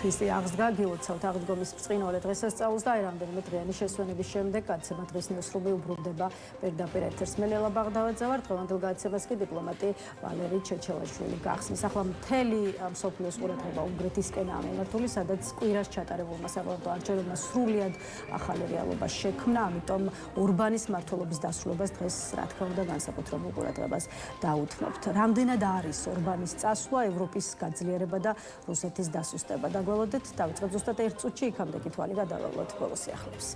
ქრისტე აღსდგა გილოცავთ აღდგომის ბრწყინვალე დღესასწაულს და აი რამდენიმე დღიანი შესვენების შემდეგ გაცემა დღის ნიუსრუმი უბრუნდება პირდაპირ ეთერს. მე ლელა ბაღდავაძე ვარ. დღევანდელ გაცემას კი დიპლომატი ვალერი ჩეჩელაშვილი გახსნის. ახლა მთელი მსოფლიოს ყურადღება უნგრეთისკენაა მიმართული, სადაც კვირას ჩატარებულმა საპარლამენტო არჩევნებმა სრულიად ახალი რეალობა შექმნა, ამიტომ ორბანის მმართველობის დასრულებას დღეს რა თქმა უნდა განსაკუთრებულ ყურადღებას დაუთმობთ. რამდენად არის ორბანის წასვლა, ევროპის გაძლიერება და რუსეთის დასუსტება. დაგველოდეთ, დავიწყებთ ზუსტად 1 წუთში, იქამდე კი თვალი გადავავლოთ ბოლოს სიახლეებს.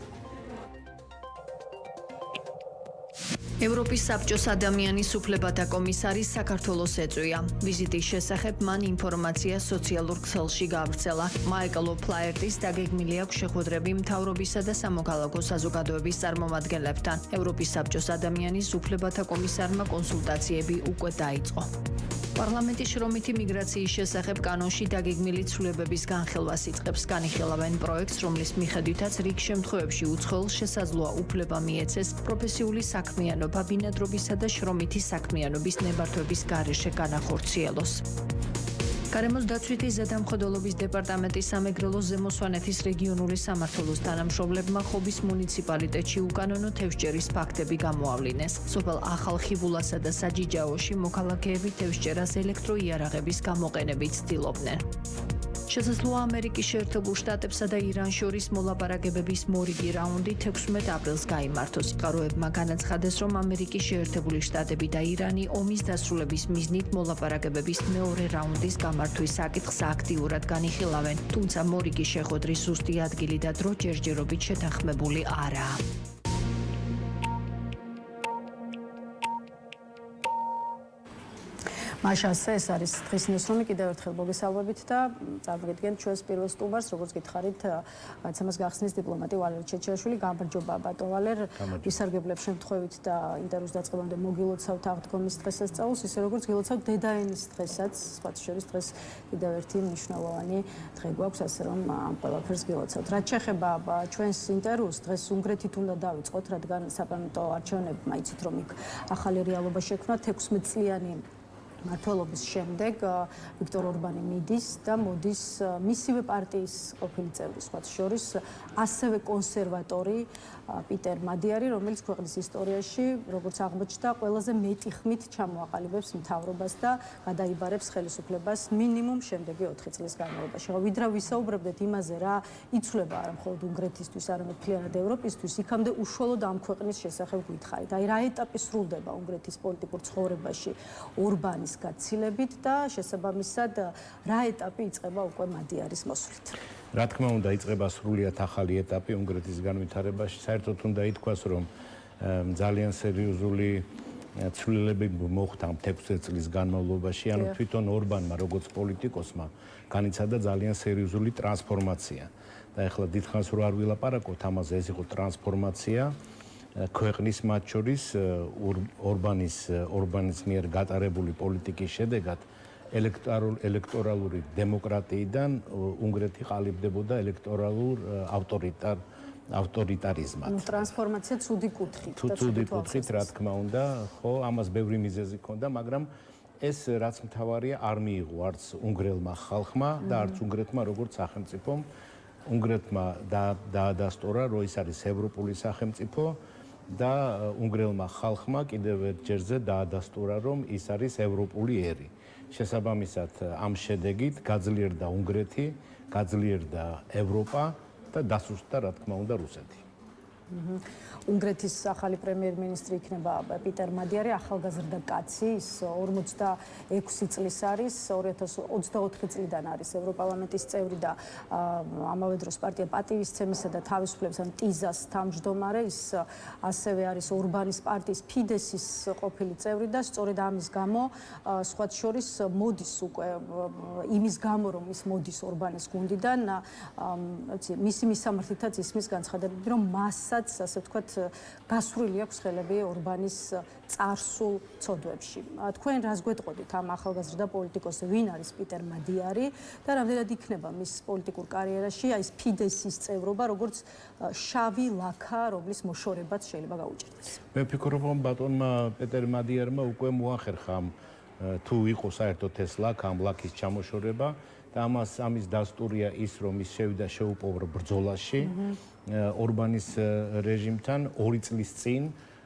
ევროპის საბჭოს ადამიანის უფლებათა კომისარის საქართველოს ეწვია. ვიზიტის შესახებ მან ინფორმაცია სოციალურ ქსელში გაავრცელა. მაიკლ ოფლაერტის დაგეგმილი აქვს შეხვედრები მთავრობისა და სამოქალაქო საზოგადოების წარმომადგენლებთან. ევროპის საბჭოს ადამიანის უფლებათა კომისარმა კონსულტაციები უკვე დაიწყო. პარლამენტის შრომითი მიგრაციის შესახებ კანონში დაგეგმილი ცვლილებების განხილვას იწყებს. განიხილავენ პროექტს, რომლის მიხედვითაც რიგ შემთხვევებში უცხოელს შესაძლოა უფლება მიეცეს პროფესიული საქმიანობა ბინადრობისა და შრომითი საქმიანობის ნებართვების გარეშე განახორციელოს. გარემოს დაცვითი ზედამხედველობის დეპარტამენტის სამეგრელოს ზემო სვანეთის რეგიონული სამმართველოს თანამშრომლებმა ხობის მუნიციპალიტეტში უკანონო თევზჭერის ფაქტები გამოავლინეს. სოფელ ახალ ხიბულასა და საჯიჯაოში მოქალაქეები თევზჭერას ელექტროიარაღების გამოყენებით ცდილობდნენ. შესაძლოა ამერიკის შეერთებულ შტატებსა და ირანს შორის მოლაპარაკებების მორიგი რაუნდი 16 აპრილს გაიმართოს. წყაროებმა განაცხადეს, რომ ამერიკის შეერთებული შტატები და ირანი ომის დასრულების მიზნით მოლაპარაკებების მეორე რაუნდის გამართვის საკითხს აქტიურად განიხილავენ, თუმცა მორიგი შეხვედრის ზუსტი ადგილი და დრო ჯერჯერობით შეთანხმებული არაა. მაშასე ეს არის დღის ნიუსრუმი, კიდევ ერთხელ მოგესალმებით და წარმოგიდგენთ ჩვენს პირველ სტუმარს, როგორც გითხარით, გაცემას გახსნის დიპლომატი ვალერი ჩეჩელაშვილი. გამარჯობა ბატონ ვალერ, ვისარგებლებ შემთხვევით და ინტერვიუს დაწყებამდე მოგილოცავთ აღდგომის დღესასწაულს, ისე როგორც გილოცავთ დედაენის დღესაც, სხვათა შორის დღეს კიდევ ერთი მნიშვნელოვანი დღე გვაქვს, ასე რომ ამ ყველაფერს გილოცავთ. რაც შეეხება ჩვენს ინტერვიუს, დღეს უნგრეთით უნდა დავიწყოთ, რადგან საპარლამენტო არჩევნებმა იცით, რომ იქ ახალი რეალობა შექმნა 16 წლიანი მმართველობის შემდეგ ვიქტორ ორბანი მიდის და მოდის მისივე პარტიის ყოფილი წევრი, სხვათა შორის ასევე კონსერვატორი პიტერ მადიარი, რომელიც ქვეყნის ისტორიაში, როგორც აღმოჩნდა, ყველაზე მეტი ხმით ჩამოაყალიბებს მთავრობას და გადაიბარებს ხელისუფლებას მინიმუმ შემდეგი 4 წლის განმავლობაში. ვიდრე ვისაუბრებდეთ იმაზე, რა იცვლება არა მხოლოდ უნგრეთისთვის, არამედ მთლიანად ევროპისთვის, იქამდე უშუალოდ ამ ქვეყნის შესახებ გითხარით. აი რა ეტაპი სრულდება უნგრეთის პოლიტიკურ ცხოვრებაში ორბანის გაცილებით და შესაბამისად რა ეტაპი იწყება უკვე მადიარის მოსვლით. რა თქმა უნდა, იწყება სრულიად ახალი ეტაპი უნგრეთის განვითარებაში. საერთოდ უნდა ითქვას, რომ ძალიან სერიოზული ცვლილებები მოხდა 16 წლის განმავლობაში, ანუ თვითონ ორბანმა როგორც პოლიტიკოსმა განიცადა ძალიან სერიოზული ტრანსფორმაცია. და ეხლა დიდხანს რო არ ვილაპარაკოთ ამაზე, ეს იყო ტრანსფორმაცია ქვეყნის მათ შორის ორბანის მიერ გატარებული პოლიტიკის შედეგად ელექტორალური დემოკრატიიდან უნგრეთი ყალიბდებოდა ელექტორალურ ავტორიტარიზმად. ტრანსფორმაცია ცუდი კუთხით. ცუდი კუთხით, რა თქმა უნდა, ხო, ამას ბევრი მიზეზი ჰქონდა, მაგრამ ეს რაც მთავარია არ მიიღო არც უნგრელმა ხალხმა და არც უნგრეთმა როგორც სახელმწიფომ. უნგრეთმა დაადასტურა, რომ ის არის ევროპული სახელმწიფო და უნგრელმა ხალხმა კიდევ ერთ ჯერზე დაადასტურა, რომ ის არის ევროპული ერი. შესაბამისად, ამ შედეგით გაძლიერდა უნგრეთი, გაძლიერდა ევროპა და დასუსტდა, რა თქმა უნდა, რუსეთი. უნგრეთის ახალი პრემიერ-მინისტრი იქნება პიტერ მადიარი, ახალგაზრდა კაცი, ის 46 წლის არის, 2024 წლიდან არის ევროპარლამენტის წევრი და ამავე დროს პარტია პატივისცემისა და თავისუფლების ან ტიზას თავმჯდომარე, ის ასევე არის ორბანის პარტიის ფიდესის ყოფილი წევრი და სწორედ ამის გამო, სხვათა შორის მოდის უკვე იმის გამო, რომ ის მოდის ორბანის გუნდიდან, მისი მისამართითაც ისმის განცხადებები, რომ მასაც ასე ვთქვათ გასვრილი აქვს ხელები ორბანის წარსულ ცოდვებში. თქვენ რას გვეტყოდით ამ ახალგაზრდა პოლიტიკოსზე, ვინ არის პიტერ მადიარი და რამდენად იქნება მის პოლიტიკურ კარიერაში აი ეს ფიდესის წევრობა, როგორც შავი ლაქა, რომლის მოშორებაც შეიძლება გაუჭირდეს. მე ვფიქრობ, რომ ბატონმა პიტერ მადიარმა უკვე მოახერხა თუ იყო საერთოდ ეს ლაქა, ამ ლაქის ჩამოშორება, და ამის დასტურია ის, რომ ის შევიდა შეუპოვრო ბრძოლაში ორბანის რეჟიმთან 2 წლის წინ,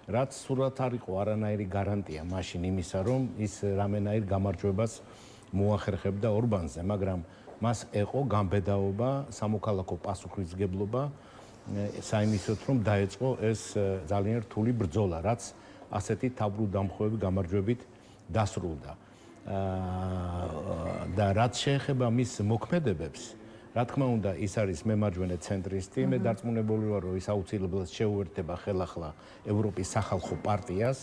რაც სულად არ იყო არანაირი გარანტია მაშინ იმისა, რომ ის რამენაირ გამარჯვებას მოახერხებდა ორბანზე, მაგრამ მას ეყო გამბედაობა, სამოქალაქო პასუხისმგებლობა საიმისოდ, რომ დაეწყო ეს ძალიან რთული ბრძოლა, რაც ასეთი თავბრუდამხვევი გამარჯვებით დასრულდა. და რაც შეეხება მის მოქმედებებს, რა თქმა უნდა, ის არის მემარჯვენე ცენტრისტი, მე დარწმუნებული ვარ, რომ ის აუცილებლად შეუერთდება ხელახლა ევროპის სახალხო პარტიას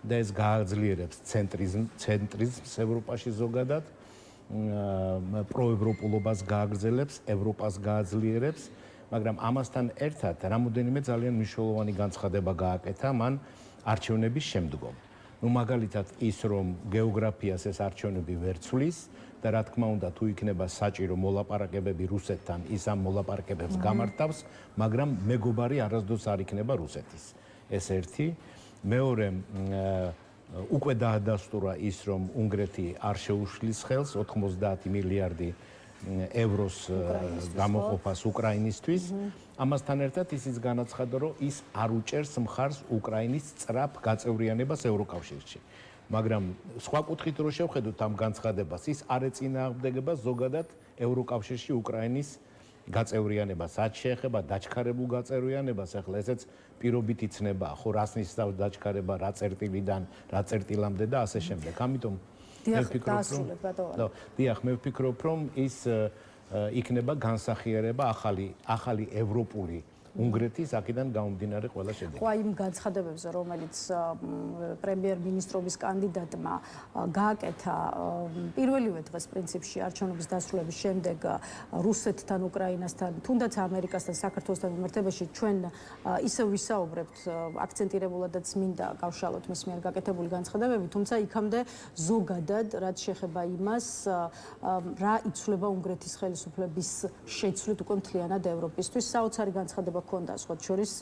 და ეს გააძლიერებს ცენტრიზმს ევროპაში ზოგადად, პროევროპულობას გააგრძელებს, ევროპას გააძლიერებს, მაგრამ ამასთან ერთად რამოდენიმე ძალიან მნიშვნელოვანი განცხადება გააკეთა მან არჩევნების შემდგომ. მაგალითად ის, რომ გეოგრაფიას ეს არჩევნები ვერ ცვლის და რა თქმა უნდა, თუ იქნება საჭირო მოლაპარაკებები რუსეთთან, ის ამ მოლაპარაკებებს გამართავს, მაგრამ მეგობარი არასდროს არ იქნება რუსეთის. ეს ერთი. მეორე, უკვე დაადასტურა ის, რომ უნგრეთი არ შეუშლის ხელს 90 მილიარდი ევროს გამოყოფას უკრაინისთვის. ამასთან ერთად ისიც განაცხადა, რომ ის არ უჭერს მხარს უკრაინის სწრაფ გაწევრიანებას ევროკავშირში. მაგრამ სხვა კუთხით რო შევხედოთ ამ განცხადებას, ის არ ეწინააღმდეგება ზოგადად ევროკავშირში უკრაინის გაწევრიანებას. რაც შეეხება დაჩქარებულ გაწევრიანებას, ახლა ესეც პირობითი ცნებაა, ხო, რას ნიშნავს დაჩქარება, რა წერტილიდან, რა წერტილამდე და ასე შემდეგ. ამიტომ დიახ, მე ვფიქრობ, რომ ის იქნება განსახიერება ახალი ევროპული უნგრეთის აქედან გამომდინარე ყველა შედეგი. ხო, იმ განცხადებებზე, რომელიც პრემიერ-მინისტრობის კანდიდატმა გააკეთა პირველივე დღეს პრინციპში არჩევნების დასრულების შემდეგ რუსეთთან, უკრაინასთან, თუნდაც ამერიკასთან, საქართველოსთან მიმართებაში ჩვენ ისევ ვისაუბრებთ აქცენტირებულადაც მინდა გავშალოთ მის მიერ გაკეთებული განცხადებები, თუმცა იქამდე ზოგადად რაც შეეხება იმას, რა იცვლება უნგრეთის ხელისუფლების შეცვლით უკვე მთლიანად ევროპისთვის, საოცარი განცხადება ქონდა სხვა შორის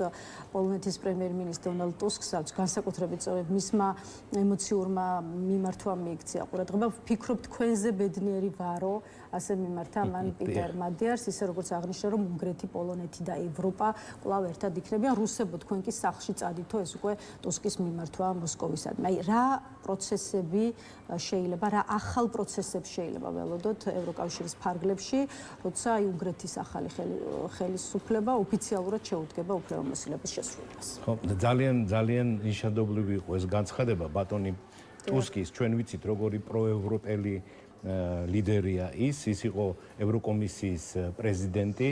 პოლონეთის პრემიერ-მინისტრ დონალდ ტუსკს, განსაკუთრებით მისმა ემოციურმა მიმართვამ მიიქცია ყურადღება. ვფიქრობ, თქვენზე ბედნიერი ვარო, ასე მიმართა მან პიტერ მადიარს, ისე როგორც აღნიშნა, რომ უნგრეთი, პოლონეთი და ევროპა კვლავ ერთად იქნებიან. რუსებო, თქვენ კი სახლში წადითო, ეს უკვე ტუსკის მიმართვა მოსკოვისადმი. აი, რა პროცესები შეიძლება, რა ახალ პროცესებს შეიძლება ველოდოთ ევროკავშირის ფარგლებში, როცა აი უნგრეთის ახალი ხელისუფლება ოფიციალურად შეუდგება უფლებამოსილების შესრულებას. ხო, ძალიან ნიშანდობლივი იყო ეს განცხადება ბატონი ტუსკის, ჩვენ ვიცით როგორი პროევროპელი ლიდერია ის იყო ევროკომისიის პრეზიდენტი,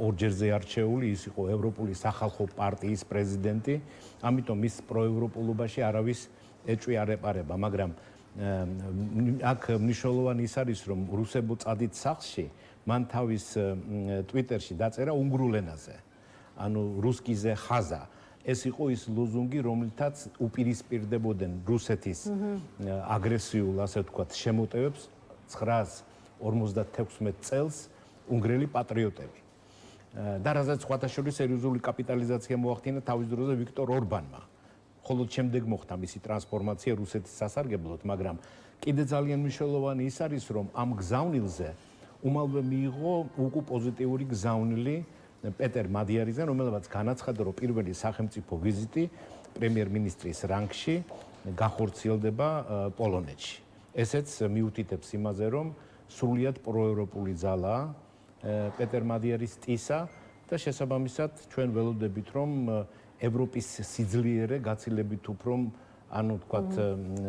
ორჯერზე არჩეული, ის იყო ევროპული სახალხო პარტიის პრეზიდენტი, ამიტომ ის პროევროპულობაში არავის ეჭვი არ ეპარება, მაგრამ აქ მნიშვნელოვანი ის არის, რომ რუსებო წადით სახლში მან თავის ტვიტერში დაწერა უნგრულ ენაზე, ანუ რუსკიზე ხაზა. ეს იყო ის ლოზუნგი, რომლითაც უპირისპირდებოდნენ რუსეთის აგრესიულ, ასე ვთქვათ, შემოტევებს 956 წელს უნგრელი პატრიოტები. და რაზეც სხვათა შორის სერიოზული კაპიტალიზაცია მოახდინა თავის დროზე ვიქტორ ორბანმა. ხოლო შემდეგ მოხდა მისი ტრანსფორმაცია რუსეთის სასარგებლოდ, მაგრამ კიდე ძალიან მნიშვნელოვანი ის არის, რომ ამ გზავნილზე უმალვე მიიღო უკუ პოზიტიური გზავნილი პეტერ მადიარიძე, რომელმაც განაცხადა, რომ პირველი სახელმწიფო ვიზიტი პრემიერ-მინისტრის რანგში გახორციელდება პოლონეთში. ესეც მიუთითებს იმაზე, რომ სრულიად პროევროპული ძალაა პეტერ მადიარის ტისა და შესაბამისად ჩვენ ველოდებით, რომ ევროპის სიძლიერე გაცილებით უფრო, ანუ ვთქვათ,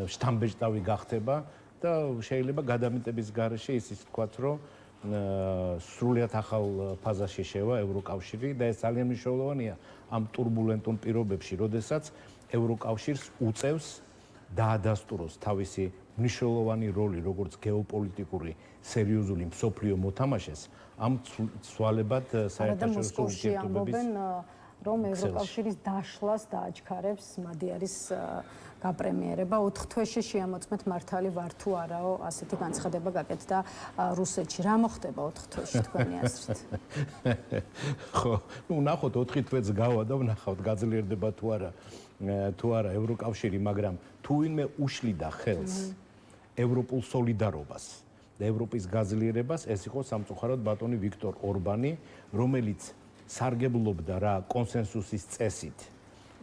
შთამბეჭდავი გახდება და შეიძლება გადამეტების გარეშე ისიც ვთქვათ, რომ სრულიად ახალ ფაზაში შევა ევროკავშირი და ეს ძალიან მნიშვნელოვანია ამ турბულენტურ პირობებში, როდესაც ევროკავშირს უწევს დაადასტუროს თავისი მნიშვნელოვანი როლი, როგორც გეოპოლიტიკური სერიოზული მსოფლიო მოთამაშეს ამ ცვალებად საერთაშორისო ურთიერთობების რომ ევროკავშირის დაშლას დააჩქარებს მადიარის გაპრემიერება 4 თვეში შეამოწმეთ მართალი ვარ თუ არაო, ასეთი განცხადება გაკეთდა რუსეთში. რა მოხდება 4 თვეში თქვენი აზრით? ხო, ნახოთ 4 თვეც გავა და ვნახავთ გაძლიერდება თუ არა ევროკავშირი, მაგრამ თუ ვინმე უშლიდა ხელს ევროპულ სოლიდარობას და ევროპის გაძლიერებას, ეს იყო სამწუხაროდ ბატონი ვიქტორ ორბანი, რომელიც სარგებლობდა რა კონსენსუსის წესით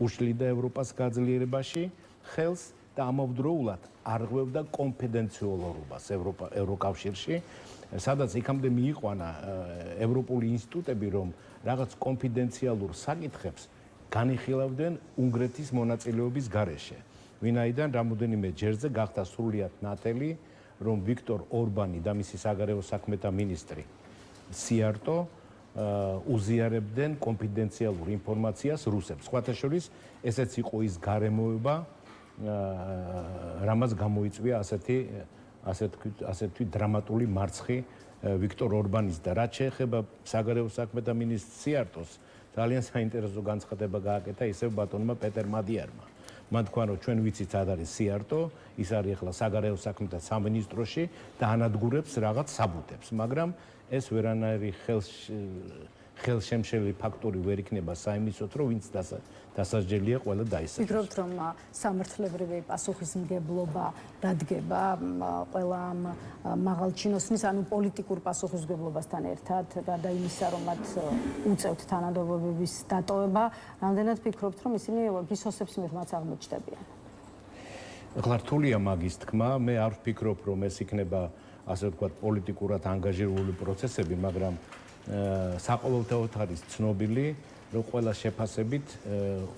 უშლიდა ევროპას გაძლიერებაში ხელს და ამავდროულად არღვევდა კონფიდენციალურობას ევროკავშირში, სადაც იქამდე მიიყვანა ევროპული ინსტიტუტები, რომ რაღაც კონფიდენციალურ საკითხებს განიხილავდნენ უნგრეთის მონაწილეობის გარეშე. ვინაიდან რამოდენიმე ჯერზე გახდა სრულიად ნათელი, რომ ვიქტორ ორბანი და მისი საგარეო საქმეთა მინისტრი სიარტო უზიარებდნენ კონფიდენციალურ ინფორმაციას რუსებს. სხვათა შორის, ესეც იყო ის გარემოება, რამაც გამოიწვია ასეთი დრამატული მარცხი ვიქტორ ორბანის და რაც შეეხება საგარეო საქმეთა მინისტრ სიარტოს, ძალიან საინტერესო განცხადება გააკეთა ისევ ბატონმა პეტერ მადიარმა. მან თქვა, რომ ჩვენ ვიცით სად არის სიარტო, ის არის ახლა საგარეო საქმეთა სამინისტროში და ანადგურებს რაღაც საბუთებს, მაგრამ ეს ვერანაირი ხელშემშელი ფაქტორი ვერ იქნება საიმისოდ, რომ ვინც დასაჯელია, ყველა დაისაჯოს. ვფიქრობთ, რომ სამართლებრივი პასუხისმგებლობა რადგება ყველა ამ მაღალჩინოსნის, ანუ პოლიტიკურ პასუხისმგებლობასთან ერთად, გარდა იმისა, რომ მათ უწევთ თანამდებობების დატოვება, რამდენად ფიქრობთ, რომ ისინი გისოსებს მიღმაც აღმოჩნდებიან? ახლა რთულია მაგის თქმა, მე არ ვფიქრობ, რომ ეს იქნება ასე ვთქვათ პოლიტიკურად ანგაჟირებული პროცესები, მაგრამ საყოველთაოდ არის ცნობილი, რომ ყველა შეფასებით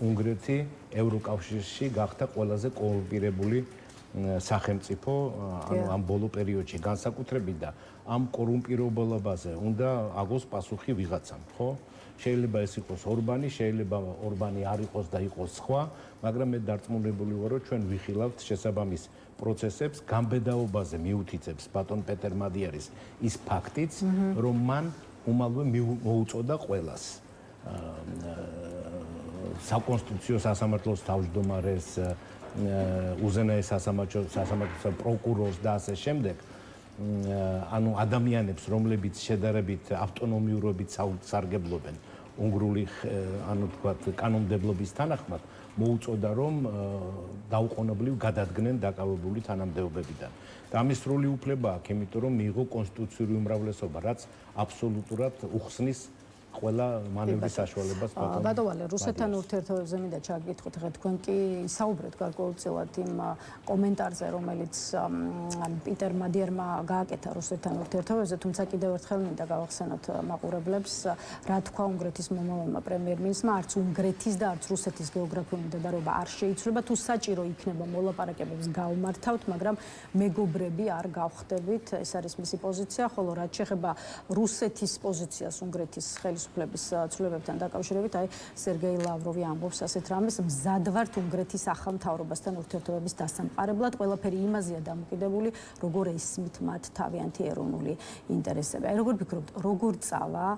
უნგრეთი ევროკავშირში გახდა ყველაზე კორუმპირებული სახელმწიფო, ანუ ამ ბოლო პერიოდში განსაკუთრებით და ამ კორუმპირებულებაზე უნდა აგოს პასუხი ვიღაცამ, ხო? შეიძლება ეს იყოს ორბანი, შეიძლება ორბანი არ იყოს და იყოს სხვა, მაგრამ მე დარწმუნებული ვარ, რომ ჩვენ ვიხილავთ შესაბამის პროცესებს, გამბედაობაზე მიუთითებს ბატონ პეტერ მადიარის ის ფაქტიც, რომ მან უმალვე მოუწოდა ყველას საკონსტიტუციო სასამართლოს თავმჯდომარეს, უზენაეს სასამართლოს პროკურორს და ასე შემდეგ, ანუ ადამიანებს, რომლებიც შედარებით ავტონომიურობით სარგებლობენ უნგრული, ანუ თქვათ, კანონმდებლობის თანახმად, მოუწოდა, რომ დაუყოვნებლივ გადადგნენ დაკავებული თანამდებობებიდან. და ამის სრული უფლება აქვს, იმიტომ რომ მიიღო კონსტიტუციური უმრავლესობა, რაც აბსოლუტურად უხსნის ყველა მანევრის საშუალებას ბატონო. ბატონო ვალე, რუსეთთან ურთიერთობებზე მინდა ჩაგკითხოთ, ხა თქვენ კი საუბრეთ გარკვეულწილად იმ კომენტარზე, რომელიც პიტერ მადიარმა გააკეთა რუსეთთან ურთიერთობებზე, თუმცა კიდევ ერთხელ მინდა გავახსენოთ მაყურებლებს, რა თქვა უნგრეთის მომავალმა პრემიერ-მინისტრმა, არც უნგრეთის და არც რუსეთის გეოგრაფიული მდებარეობა არ შეიცვლება, თუ საჭირო იქნება მოლაპარაკებებს გავმართავთ, მაგრამ მეგობრები არ გავხდებით, ეს არის მისი პოზიცია, ხოლო რაც შეეხება რუსეთის პოზიციას უნგრეთის ხელისუფლების ცვლილებებთან დაკავშირებით, აი სერგეი ლავროვი ამბობს ასეთ რამეს, მზად ვართ უნგრეთის ახალ მთავრობასთან ურთიერთობების დასამყარებლად, ყველაფერი იმაზეა დამოკიდებული, როგორ ესმით მათ თავიანთი ეროვნული ინტერესები. აი როგორ ფიქრობთ, როგორ წავა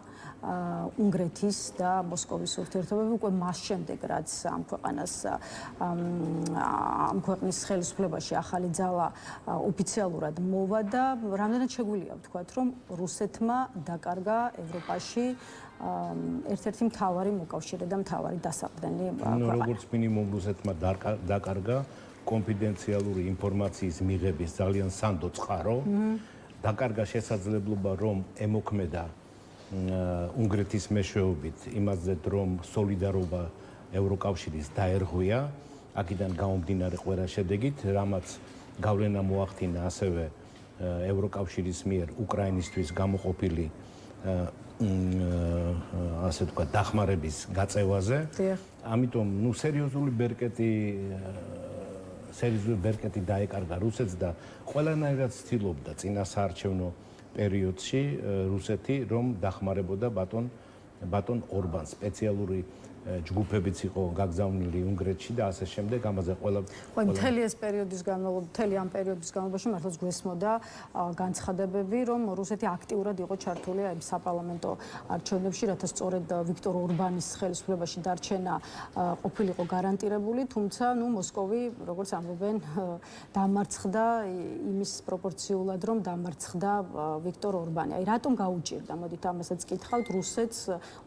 უნგრეთის და მოსკოვის ურთიერთობები უკვე მას შემდეგ, რაც ამ ქვეყანას ამ ქვეყნის ხელისუფლებაში ახალი ძალა ოფიციალურად მოვა და რამდენად შეგვიძლია ვთქვათ, რომ რუსეთმა დაკარგა ევროპაში ერთ-ერთი მთავარი მოკავშირე და მთავარი დასაყრდენი ქვეყანა. როგორც მინიმუმ რუსეთმა დაკარგა კონფიდენციალური ინფორმაციის მიღების ძალიან სანდო წყარო, დაკარგა შესაძლებლობა, რომ ემოქმედა უნგრეთის მეშვეობით იმაზე, რომ სოლიდარობა ევროკავშირის დაერღვია, აქედან გამომდინარე ყველა შედეგით, რამაც გავლენა მოახდინა ასევე ევროკავშირის მიერ უკრაინისთვის გამოყოფილი ასე ვთქვათ, დახმარების გაწევაზე. ამიტომ, სერიოზული ბერკეტი დაეკარგა რუსეთს და ყველანაირად ცდილობდა წინა საარჩევნო პერიოდში რუსეთი, რომ დახმარებოდა ბატონ ორბანს. სპეციალური ჯგუფებიც იყო გაგზავნილი უნგრეთში და ასე შემდეგ, ამაზე ყველა მთელი ეს პერიოდის განმავლობაში, მთელი ამ პერიოდის განმავლობაში მართლაც გვესმოდა განცხადებები, რომ რუსეთი აქტიურად იყო ჩართული აი საპარლამენტო არჩევნებში, რათა სწორედ ვიქტორ ორბანის ხელისუფლებაში დარჩენა ყოფილიყო გარანტირებული, თუმცა მოსკოვი, როგორც ამბობენ, დამარცხდა იმის პროპორციულად, რომ დამარცხდა ვიქტორ ორბანი. აი რატომ გაუჭირდა, მოდით ამასაც კითხავთ, რუსეთს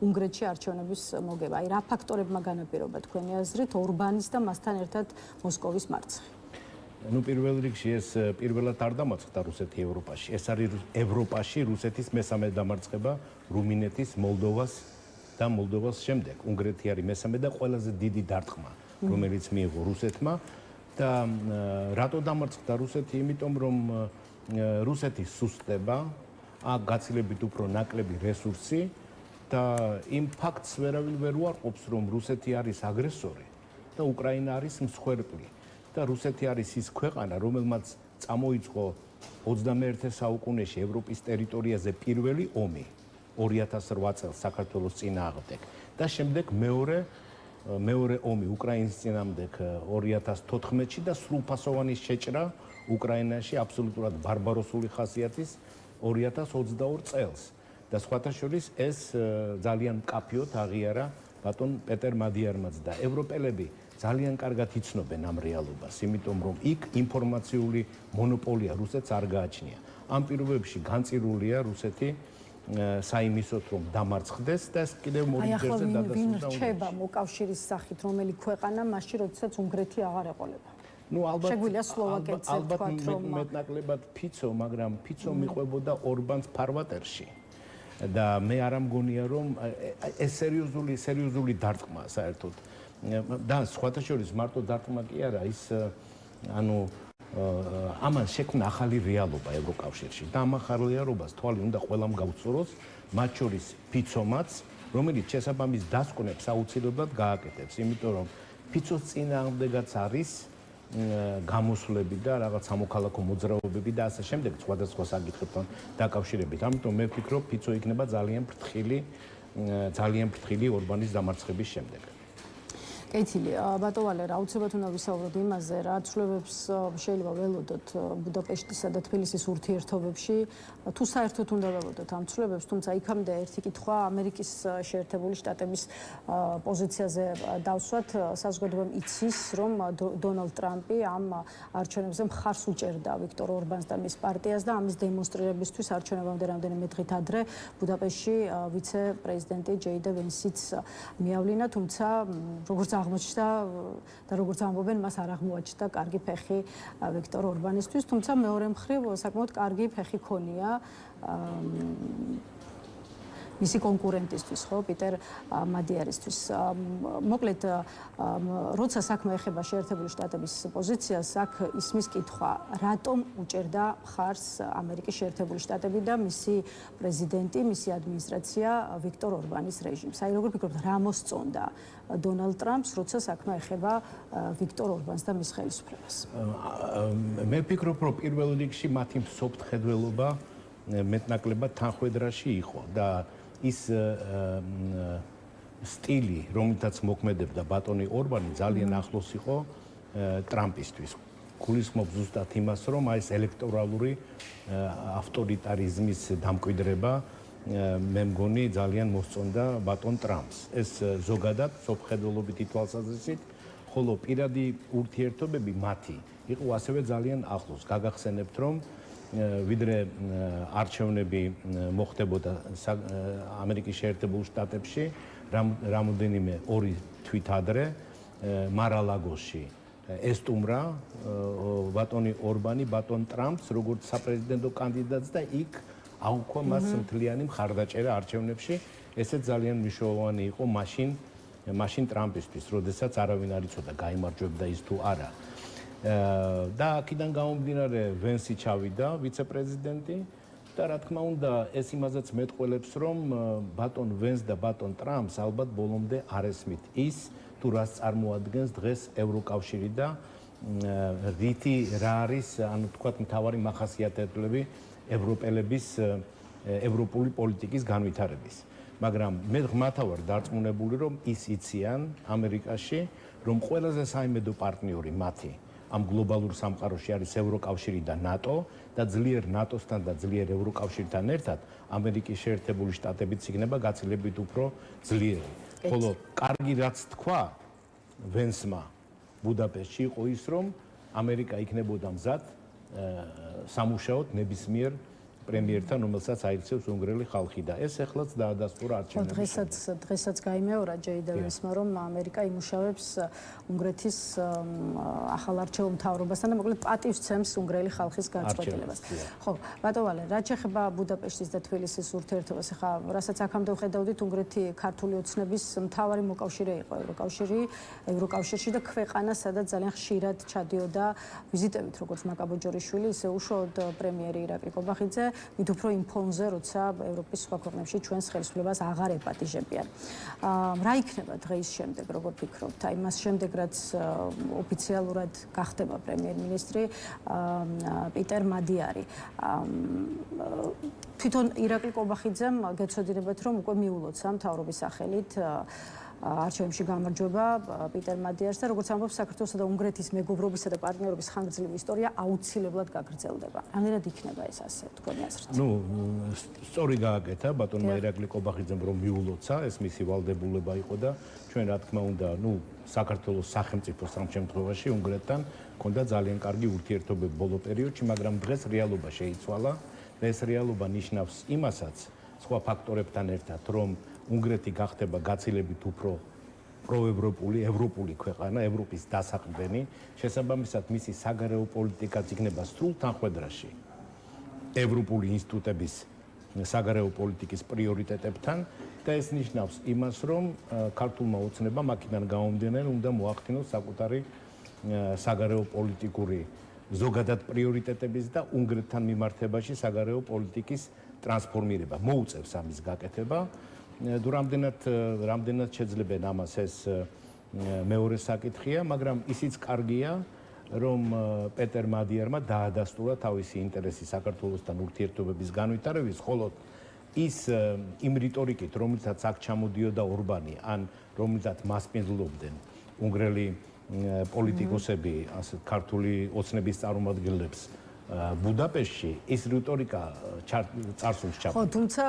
უნგრეთში არჩევნების მოგება? აი რა ფაქტორებმა განაპირობა თქვენი აზრით ორბანის და მასთან ერთად მოსკოვის მარცხი? ну პირველ რიგში ეს პირველად არ დამარცხდა რუსეთი ევროპაში. ეს არის ევროპაში რუსეთის მესამე დამარცხება რუმინეთის, მოლდოვას და მოლდოვას შემდეგ. უნგრეთი არის მესამე და ყველაზე დიდი დარტყმა, რომელიც მიიღო რუსეთმა და რატო დამარცხდა რუსეთი? იმიტომ რომ რუსეთი სუსტდება, აქ გაცილებით უფრო ნაკლები რესურსი და იმ ფაქტს ვერავინ ვერ უარყოფს, რომ რუსეთი არის აგრესორი და უკრაინა არის მსხვერპლი. და რუსეთი არის ის ქვეყანა, რომელმაც წამოიწყო 21 საუკუნეში ევროპის ტერიტორიაზე პირველი ომი 2008 წელს საქართველოს წინააღმდეგ და შემდეგ მეორე ომი უკრაინის წინააღმდეგ 2014-ში და სრულფასოვანი შეჭრა უკრაინაში აბსოლუტურად ბარბაროსული ხასიათის 2022 წელს. და სხვათა შორის ეს ძალიან მკაფიოდ აღიარა ბატონ პეტერ მადიარმაც და ევროპელები ძალიან კარგად იცნობენ ამ რეალობას, იმიტომ რომ იქ ინფორმაციული მონოპოლია რუსეთს არ გააჩნია. ამ პირობებში განწირულია რუსეთი საიმისოდ რომ დამარცხდეს და ეს კიდევ მორიგერზე დადასტურდა. ვინ რჩება მოკავშირის სახით, რომელი ქვეყანა მასში, როდესაც უნგრეთი აღარ ეყოლება? ну ალბათ შეგვიძლია სლოვაკეთზე ვთქვათ, რომ მეტნაკლებად ფიცო, მაგრამ ფიცო მიყვებოდა ორბანს ფარვატერში. და მე არ ამგონია რომ ეს სერიოზული დარტყმა საერთოდ და სხვათა შორის მარტო დარტყმა კი არა ის ანუ ამან შექმნა ახალი რეალობა ევროკავშირში და ამ ახალ რეალობას თვალი უნდა ყველამ გაუწოროს მათ შორის ფიცომაც რომელიც შესაბამის დასკვნებს აუცილებლად გააკეთებს იმიტომ რომ ფიცოს წინააღმდეგაც არის გამოსვლები და რაღაც სამოქალაქო მოძრაობები და ასე შემდეგ სხვადასხვა საკითხებთან დაკავშირებით. ამიტომ მე ვფიქრობ, ფიცო იქნება ძალიან ფრთხილი ორბანის დამარცხების შემდეგ. კეთილი, ბატონვალე, აუცილებლად უნდა ვისაუბროთ იმაზე, რა ცვლილებებს შეიძლება ველოდოთ ბუდაპეშტისა და თბილისის ურთიერთობებში, თუ საერთოდ უნდა ველოდოთ ამ ცვლილებებს, თუმცა იქამდე ერთი კითხვა ამერიკის შეერთებული შტატების პოზიციაზე დავსვათ, საზოგადოებამ იცის, რომ დონალდ ტრამპი ამ არჩევნებზე მხარს უჭერდა ვიქტორ ორბანს და მის პარტიას და ამის დემონსტრირებისთვის არჩევნებამდე რამდენიმე დღით ადრე ბუდაპეშტში ვიცე-პრეზიდენტი ჯეიდა ვენსიც მიავლინა, თუმცა როგორც აღმოჩნდა და როგორც ამბობენ, მას არ აღმოაჩნდა კარგი ფეხი ვიქტორ ორბანისთვის, თუმცა მეორე მხრივ საკმაოდ კარგი ფეხი ქონია მისი კონკურენტისთვის, ხო, პიტერ მადიარისთვის. მოკლედ, როცა საქმე ეხება შეერთებული შტატების პოზიციას, აქ ისმის კითხვა, რატომ უჭერდა მხარს ამერიკის შეერთებული შტატები და მისი პრეზიდენტი, მისი ადმინისტრაცია ვიქტორ ორბანის რეჟიმს. აი, როგორ ფიქრობთ, რა მოსწონდა დონალდ ტრამპს, როცა საქმე ეხება ვიქტორ ორბანს და მის ხელისუფლებას? მე ვფიქრობ, რომ პირველ რიგში მათი მსოფლმხედველობა მეტნაკლებად თანხმედრაში იყო და ის სტილი, რომელთაც მოქმედებდა ბატონი ორბანი, ძალიან ახლოს იყო ტრამპისთვის. გულისხმობს ზუსტად იმას, რომ აი ეს ელექტორალური ავტორიტარიზმის დამკვიდრება მე მგონი ძალიან მოსწონდა ბატონ ტრამპს. ეს ზოგადად სოფხედველობითი თვალსაზრისით, ხოლო პირადი ურთიერთობები მათი იყო ასევე ძალიან ახლოს. გაგახსენებთ, რომ ვიდრე არჩევნები მოხდებოდა ამერიკის შეერთებულ შტატებში, რამოდენიმე 2 თვით ადრე მარ-ა-ლაგოსში ესტუმრა ბატონი ორბანი ბატონ ტრამპს როგორც საპრეზიდენტო კანდიდატს და იქ აუქვა მას მთლიანი მხარდაჭერა არჩევნებში. ესეც ძალიან მნიშვნელოვანი იყო მაშინ ტრამპისთვის, როდესაც არავინ არ იცოდა გაიმარჯვებდა ის თუ არა. და აქედან გამომდინარე ვენსი ჩავიდა ვიცე-პრეზიდენტი და რა თქმა უნდა ეს იმაზეც მეტყველებს რომ ბატონ ვენს და ბატონ ტრამპს ალბათ ბოლომდე არ ესმით ის თუ რას წარმოადგენს დღეს ევროკავშირი და რითი რა არის ანუ თქვათ მთავარი მახასიათებლები ევროპელების ევროპული პოლიტიკის განვითარების. მაგრამ მე ღმათა ვარ დარწმუნებული რომ ის იციან ამერიკაში რომ ყველაზე საიმედო პარტნიორი მათი ამ გლობალურ სამყაროში არის ევროკავშირი და ნატო და ძლიერ ნატოსთან და ძლიერ ევროკავშირთან ერთად ამერიკის შეერთებული შტატებიც იქნება გაცილებით უფრო ძლიერი. ხოლო კარგი რაც თქვა ვენსმა ბუდაპეშტში იყო ის რომ ამერიკა იქნებოდა მზად სამუშაოდ ნებისმიერ პრემიერთან, რომელსაც აირჩევს უნგრელი ხალხი და ეს ეხლაც დაადასტურა არჩევნების. დღესაც გაიმეორა ჯეი დევისმა, რომ ამერიკა იმუშავებს უნგრეთის ახალ არჩეულ მთავრობასთან და მოკლედ პატივს ცემს უნგრელი ხალხის განწყობილებას. ხო, ბატონ ვალე, რაც შეეხება ბუდაპეშტის და თბილისის ურთიერთობას, ახლა რასაც აქამდე ვხედავდით, უნგრეთი ქართული ოცნების მთავარი მოკავშირე იყო ევროკავშირში და ქვეყანა, სადაც ძალიან ხშირად ჩადიოდა ვიზიტებით, როგორც მაკაბოჯორიშვილი, ისე უშუალოდ პრემიერი ირაკლი კობახიძე, მით უფრო იმ ფონზე, როცა ევროპის სხვა ქვეყნებში ჩვენს ხელისუფლებას აღარ ეპატიჟებიან. რა იქნება დღის შემდეგ, როგორ ფიქრობთ? აი მას შემდეგ, რაც ოფიციალურად გახდება პრემიერ-მინისტრი პიტერ მადიარი. თვითონ ირაკლი კობახიძემ გეცოდინებათ, რომ უკვე მიულოცა მთავრობის სახელით არჩევნებში გამარჯვება პიტერ მადიარს და როგორც ამბობს საქართველოსა და უნგრეთის მეგობრობისა და პარტნიორობის ხანგრძლივი ისტორია აუცილებლად გაგრძელდება. რამდენად იქნება ეს ასე თქვენი აზრით? სწორი გააკეთა ბატონმა ირაკლი კობახიძემ რომ მიულოცა, ეს მისი ვალდებულება იყო და ჩვენ რა თქმა უნდა, საქართველოს სახელმწიფოს ამ შემთხვევაში უნგრეთთან ჰქონდა ძალიან კარგი ურთიერთობები ბოლო პერიოდში, მაგრამ დღეს რეალობა შეიცვალა და ეს რეალობა ნიშნავს იმასაც სხვა ფაქტორებთან ერთად, რომ უნგრეთი გახდება გაცილებით უფრო პროევროპული, ევროპული ქვეყანა, ევროპის დასაყრდენი, შესაბამისად მისი საგარეო პოლიტიკაც იქნება სრულ თანხვედრაში ევროპული ინსტიტუტების საგარეო პოლიტიკის პრიორიტეტებთან და ეს ნიშნავს იმას, რომ ქართულმა ოცნებამ აქედან გამომდინარე უნდა მოახდინოს საკუთარი საგარეო პოლიტიკური ზოგადად პრიორიტეტების და უნგრეთთან მიმართებაში საგარეო პოლიტიკის ტრანსფორმირება. მოუწევს ამის გაკეთება. რამდენად შეძლებენ ამას ეს მეორე საკითხია, მაგრამ ისიც კარგია, რომ პეტერ მადიარმა დაადასტურა თავისი ინტერესი საქართველოსთან ურთიერთობების განვითარების, ხოლო ის იმ რიტორიკით, რომელსაც აქ ჩამოდიოდა ორბანი, ან რომელსაც მასპინძლობდნენ უნგრელი პოლიტიკოსები, ასე ქართული ოცნების წარმომადგენლებს ბუდაპეშტში, ის რიტორიკა წარსულს ჩაბმო. ხო, თუმცა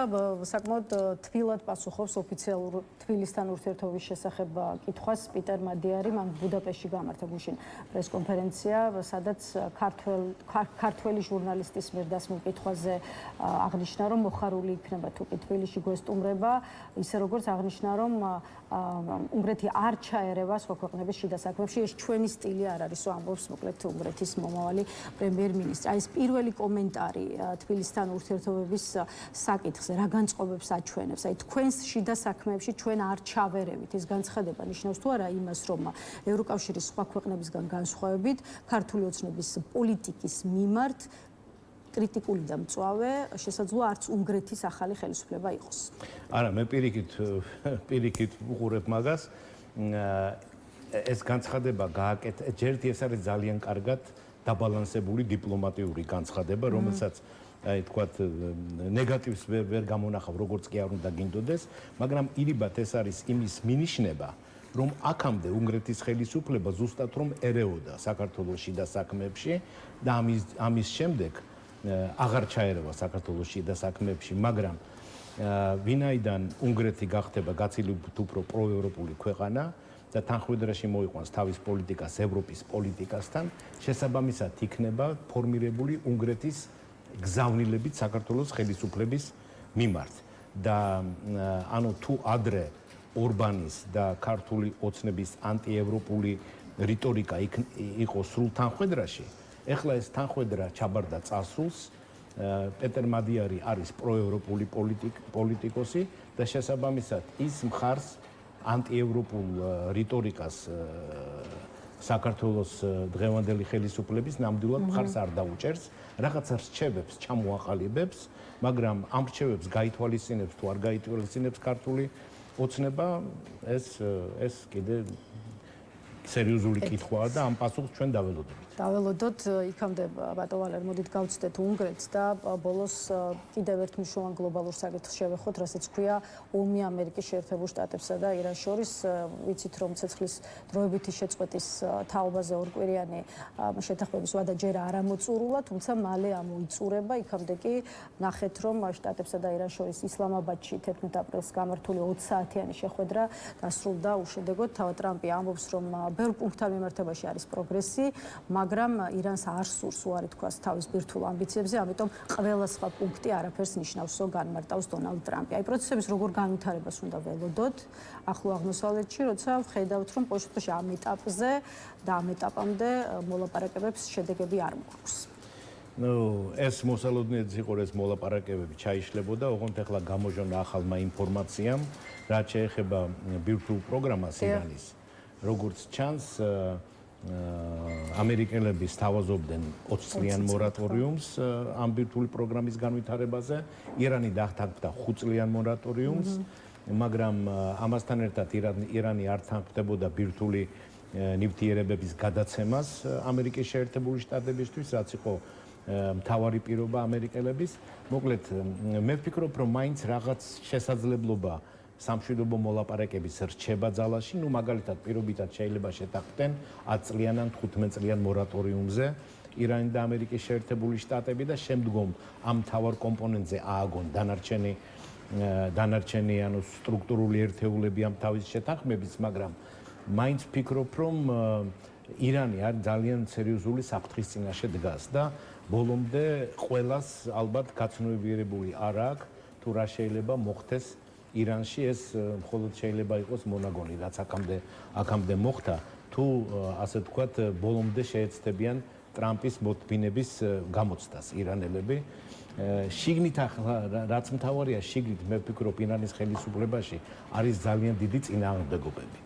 საკმაოდ თბილად პასუხობს ოფიციალურ თბილისთან ურთიერთობის შესახებ კითხვას პიტერ მადიარი, მან ბუდაპეშტში გამართა გუშინ პრესკონფერენცია, სადაც ქართველი ჟურნალისტის მიერ დასმულ კითხვაზე აღნიშნა, რომ მოხარული იქნება თუ კი თბილისში გვესტუმრება, ისე როგორც აღნიშნა, რომ უნგრეთი არ ჩაერევა სხვა ქვეყნების შიდა საქმეებში, ეს ჩვენი სტილი არ არის, ამბობს მოკლედ უნგრეთის მომავალი პრემიერ-მინისტრი. აი ეს პირველი კომენტარი თბილისთან ურთიერთობების საკითხზე, რა განწყობებს აჩვენებს? აი თქვენს შიდა საქმეებში ჩვენ არ ჩავერევით, ეს განცხადება ნიშნავს თუ არა იმას, რომ ევროკავშირის სხვა ქვეყნებისგან განსხვავებით, ქართული ოცნების პოლიტიკის მიმართ კრიტიკული და მწვავე შესაძლოა არც უნგრეთის ახალი ხელისუფლება იყოს. არა, მე პირიქით ვუყურებ მაგას. ეს განცხადება გააკეთა, ჯერთ ეს არის ძალიან კარგად დაბალანსებული დიპლომატიური განცხადება, რომელსაც აი თქვათ ნეგატივს ვერ გამონახავ, როგორც კი არ უნდა გინდოდეს, მაგრამ ირიბად ეს არის იმის მინიშნება, რომ აქამდე უნგრეთის ხელისუფლება ზუსტად რომ ერეოდა საქართველოსში და საქმეებში და ამის შემდეგ აღარ ჩაერევა საქართველოსში და საქმეებში, მაგრამ ვინაიდან უნგრეთი გახდება გაცილებით უფრო პროევროპული ქვეყანა და თანხმდრაში მოიყვანს თავის პოლიტიკას ევროპის პოლიტიკასთან, შესაბამისად იქნება ფორმირებული უნგრეთის გზავნილებით საქართველოს ხელისუფლების მიმართ. და ანუ თუ ადრე ორბანის და ქართული ოცნების ანტიევროპული რიტორიკა იყო სრულ თანხმდრაში, ეხლა ეს თანხმდრა ჩაბარდა წასულს. პეტერ მადიარი არის პროევროპული პოლიტიკოსი და შესაბამისად ის მხარს ანტიევროპულ რიტორიკას საქართველოს დღევანდელი ხელისუფლების ნამდვილად მხარს არ დაუჭერს, რაღაცა რჩევებს ჩამოაყალიბებს, მაგრამ ამ რჩევებს გაითვალისწინებს თუ არ გაითვალისწინებს ქართული ოცნება, ეს კიდე სერიოზული კითხვაა და ამ პასუხს ჩვენ დაველოდებით. დაველოდოთ, იქამდე ბატონ ვალერ, მოდით გავცდეთ უნგრეთს და ბოლოს კიდევ ერთ მნიშვნელოვან გლობალურ საკითხს შევეხოთ, რასაც ქვია ომი ამერიკის შეერთებულ შტატებსა და ირანს შორის. ვიცით, რომ ცეცხლის დროებითი შეწყვეტის თაობაზე ორკვირიანი შეთანხმების ვადა ჯერ არ ამოწურულა, თუმცა მალე ამოიწურება. იქამდე კი ნახეთ, რომ შტატებსა და ირანს შორის ისლამაბადში 11 აპრილს გამართული 20 საათიანი შეხვედრა დასრულდა უშედეგოდ. თავად ტრამპი ამბობს, რომ ბევრ პუნქტთან მიმართებაში არის პროგრესი, მაგრამ ირანს არ სურს უარი თქვას თავის ბირთვულ ამბიციებზე, ამიტომ ყველა სხვა პუნქტი არაფერს ნიშნავს, რომ განმარტავს დონალდ ტრამპი. აი პროცესების როგორ განვითარებას უნდა ველოდოთ ახლო აღმოსავლეთში, როცა ვხედავთ, რომ ყოველ შემთხვევაში ამ ეტაპზე და ამ ეტაპამდე მოლაპარაკებებს შედეგები არ მოაქვს. ეს მოსალოდნელიც იყო ეს მოლაპარაკებები ჩაიშლებოდა, ოღონდ ახლა გამოჟონა ახალმა ინფორმაციამ, რაც შეეხება ბირთვულ პროგრამას ირანის. როგორც ჩანს, ამერიკელები სთავაზობდნენ 20 წლიან მორატორიუმს ამ ბირთვული პროგრამის განვითარებაზე, ირანი დათანხმდა 5 წლიან მორატორიუმს, მაგრამ ამასთან ერთად ირანი არ თანხმდებოდა ბირთვული ნივთიერებების გადაცემას ამერიკის შეერთებული შტატებისთვის, რაც იყო მთავარი პირობა ამერიკელების. მოკლედ, მე ვფიქრობ, რომ მაინც რაღაც შესაძლებლობა სამშვიდობო მოლაპარაკების რჩება ძალაში, ნუ მაგალითად პირობითად შეიძლება შეთანხმდნენ 10 წლიან ან 15 წლიან მორატორიუმზე ირანი და ამერიკის შეერთებული შტატები და შემდგომ ამ მთავარ კომპონენტზე ააგონ დანარჩენი ანუ სტრუქტურული ერთეულები ამ თავის შეთანხმების, მაგრამ მაინც ვფიქრობ, რომ ირანი არის ძალიან სერიოზული საფრთხის წინაშე დგას და ბოლომდე ყველას ალბათ გაცნობიერებული არ აქვს თუ რა შეიძლება მოხდეს ირანში, ეს მხოლოდ შეიძლება იყოს მონაგონი, რაც აქამდე მოხდა, თუ ასე ვთქვათ, ბოლომდე შეეცდებიან ტრამპის მოთმინების გამოცდას ირანელები. შიგნით ახლა რაც მთავარია, შიგნით მე ვფიქრობ ირანის ხელისუფლებაში არის ძალიან დიდი წინააღმდეგობები.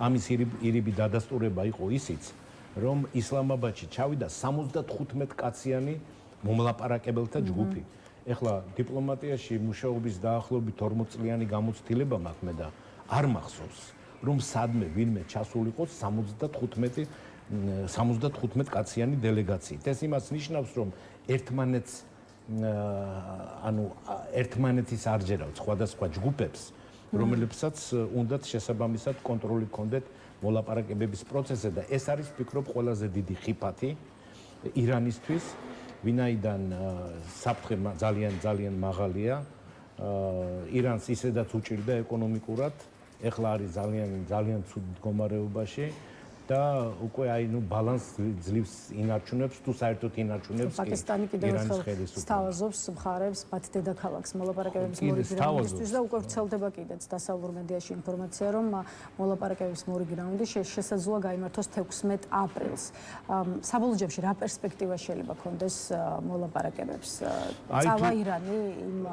ამის ირიბი დადასტურება იყო ისიც, რომ ისლამაბადში ჩავიდა 75 კაციანი მომლაპარაკებელთა ჯგუფი. ეხლა დიპლომატიაში მუშაობის დაახლოებით 40 წლიანი გამოცდილება მაქვს მე და არ მახსოვს, რომ სადმე ვინმე ჩასულიყო 75 კაციანი დელეგაციით. ეს იმას ნიშნავს, რომ ერთმანეთის არ ჯერავთ სხვადასხვა ჯგუფებს, რომლებსაც უნდათ შესაბამისად კონტროლი ჰქონდეთ მოლაპარაკებების პროცესზე და ეს არის ვფიქრობ ყველაზე დიდი ხიფათი ირანისთვის, ვინაიდან საფრთხე ძალიან მაღალია. ირანს ისედაც უჭირდა ეკონომიკურად, ეხლა არის ძალიან ცუდ მდგომარეობაში და უკვე ბალანსს ძლივს ინარჩუნებს, თუ საერთოდ ინარჩუნებს პაკისტანი კიდევ ერთხელ სთავაზობს მხარებს მათ დედაქალაქს მოლაპარაკებების მორიგი რაუნდისთვის და უკვე ვრცელდება კიდეც დასავლურ მედიაში ინფორმაცია, რომ მოლაპარაკებების მორიგი რაუნდი შესაძლოა გაიმართოს 16 ապრილს. საბოლოო ჯამში რა პერსპექტივა შეიძლება ქონდეს მოლაპარაკებებს? წავა ირანი იმ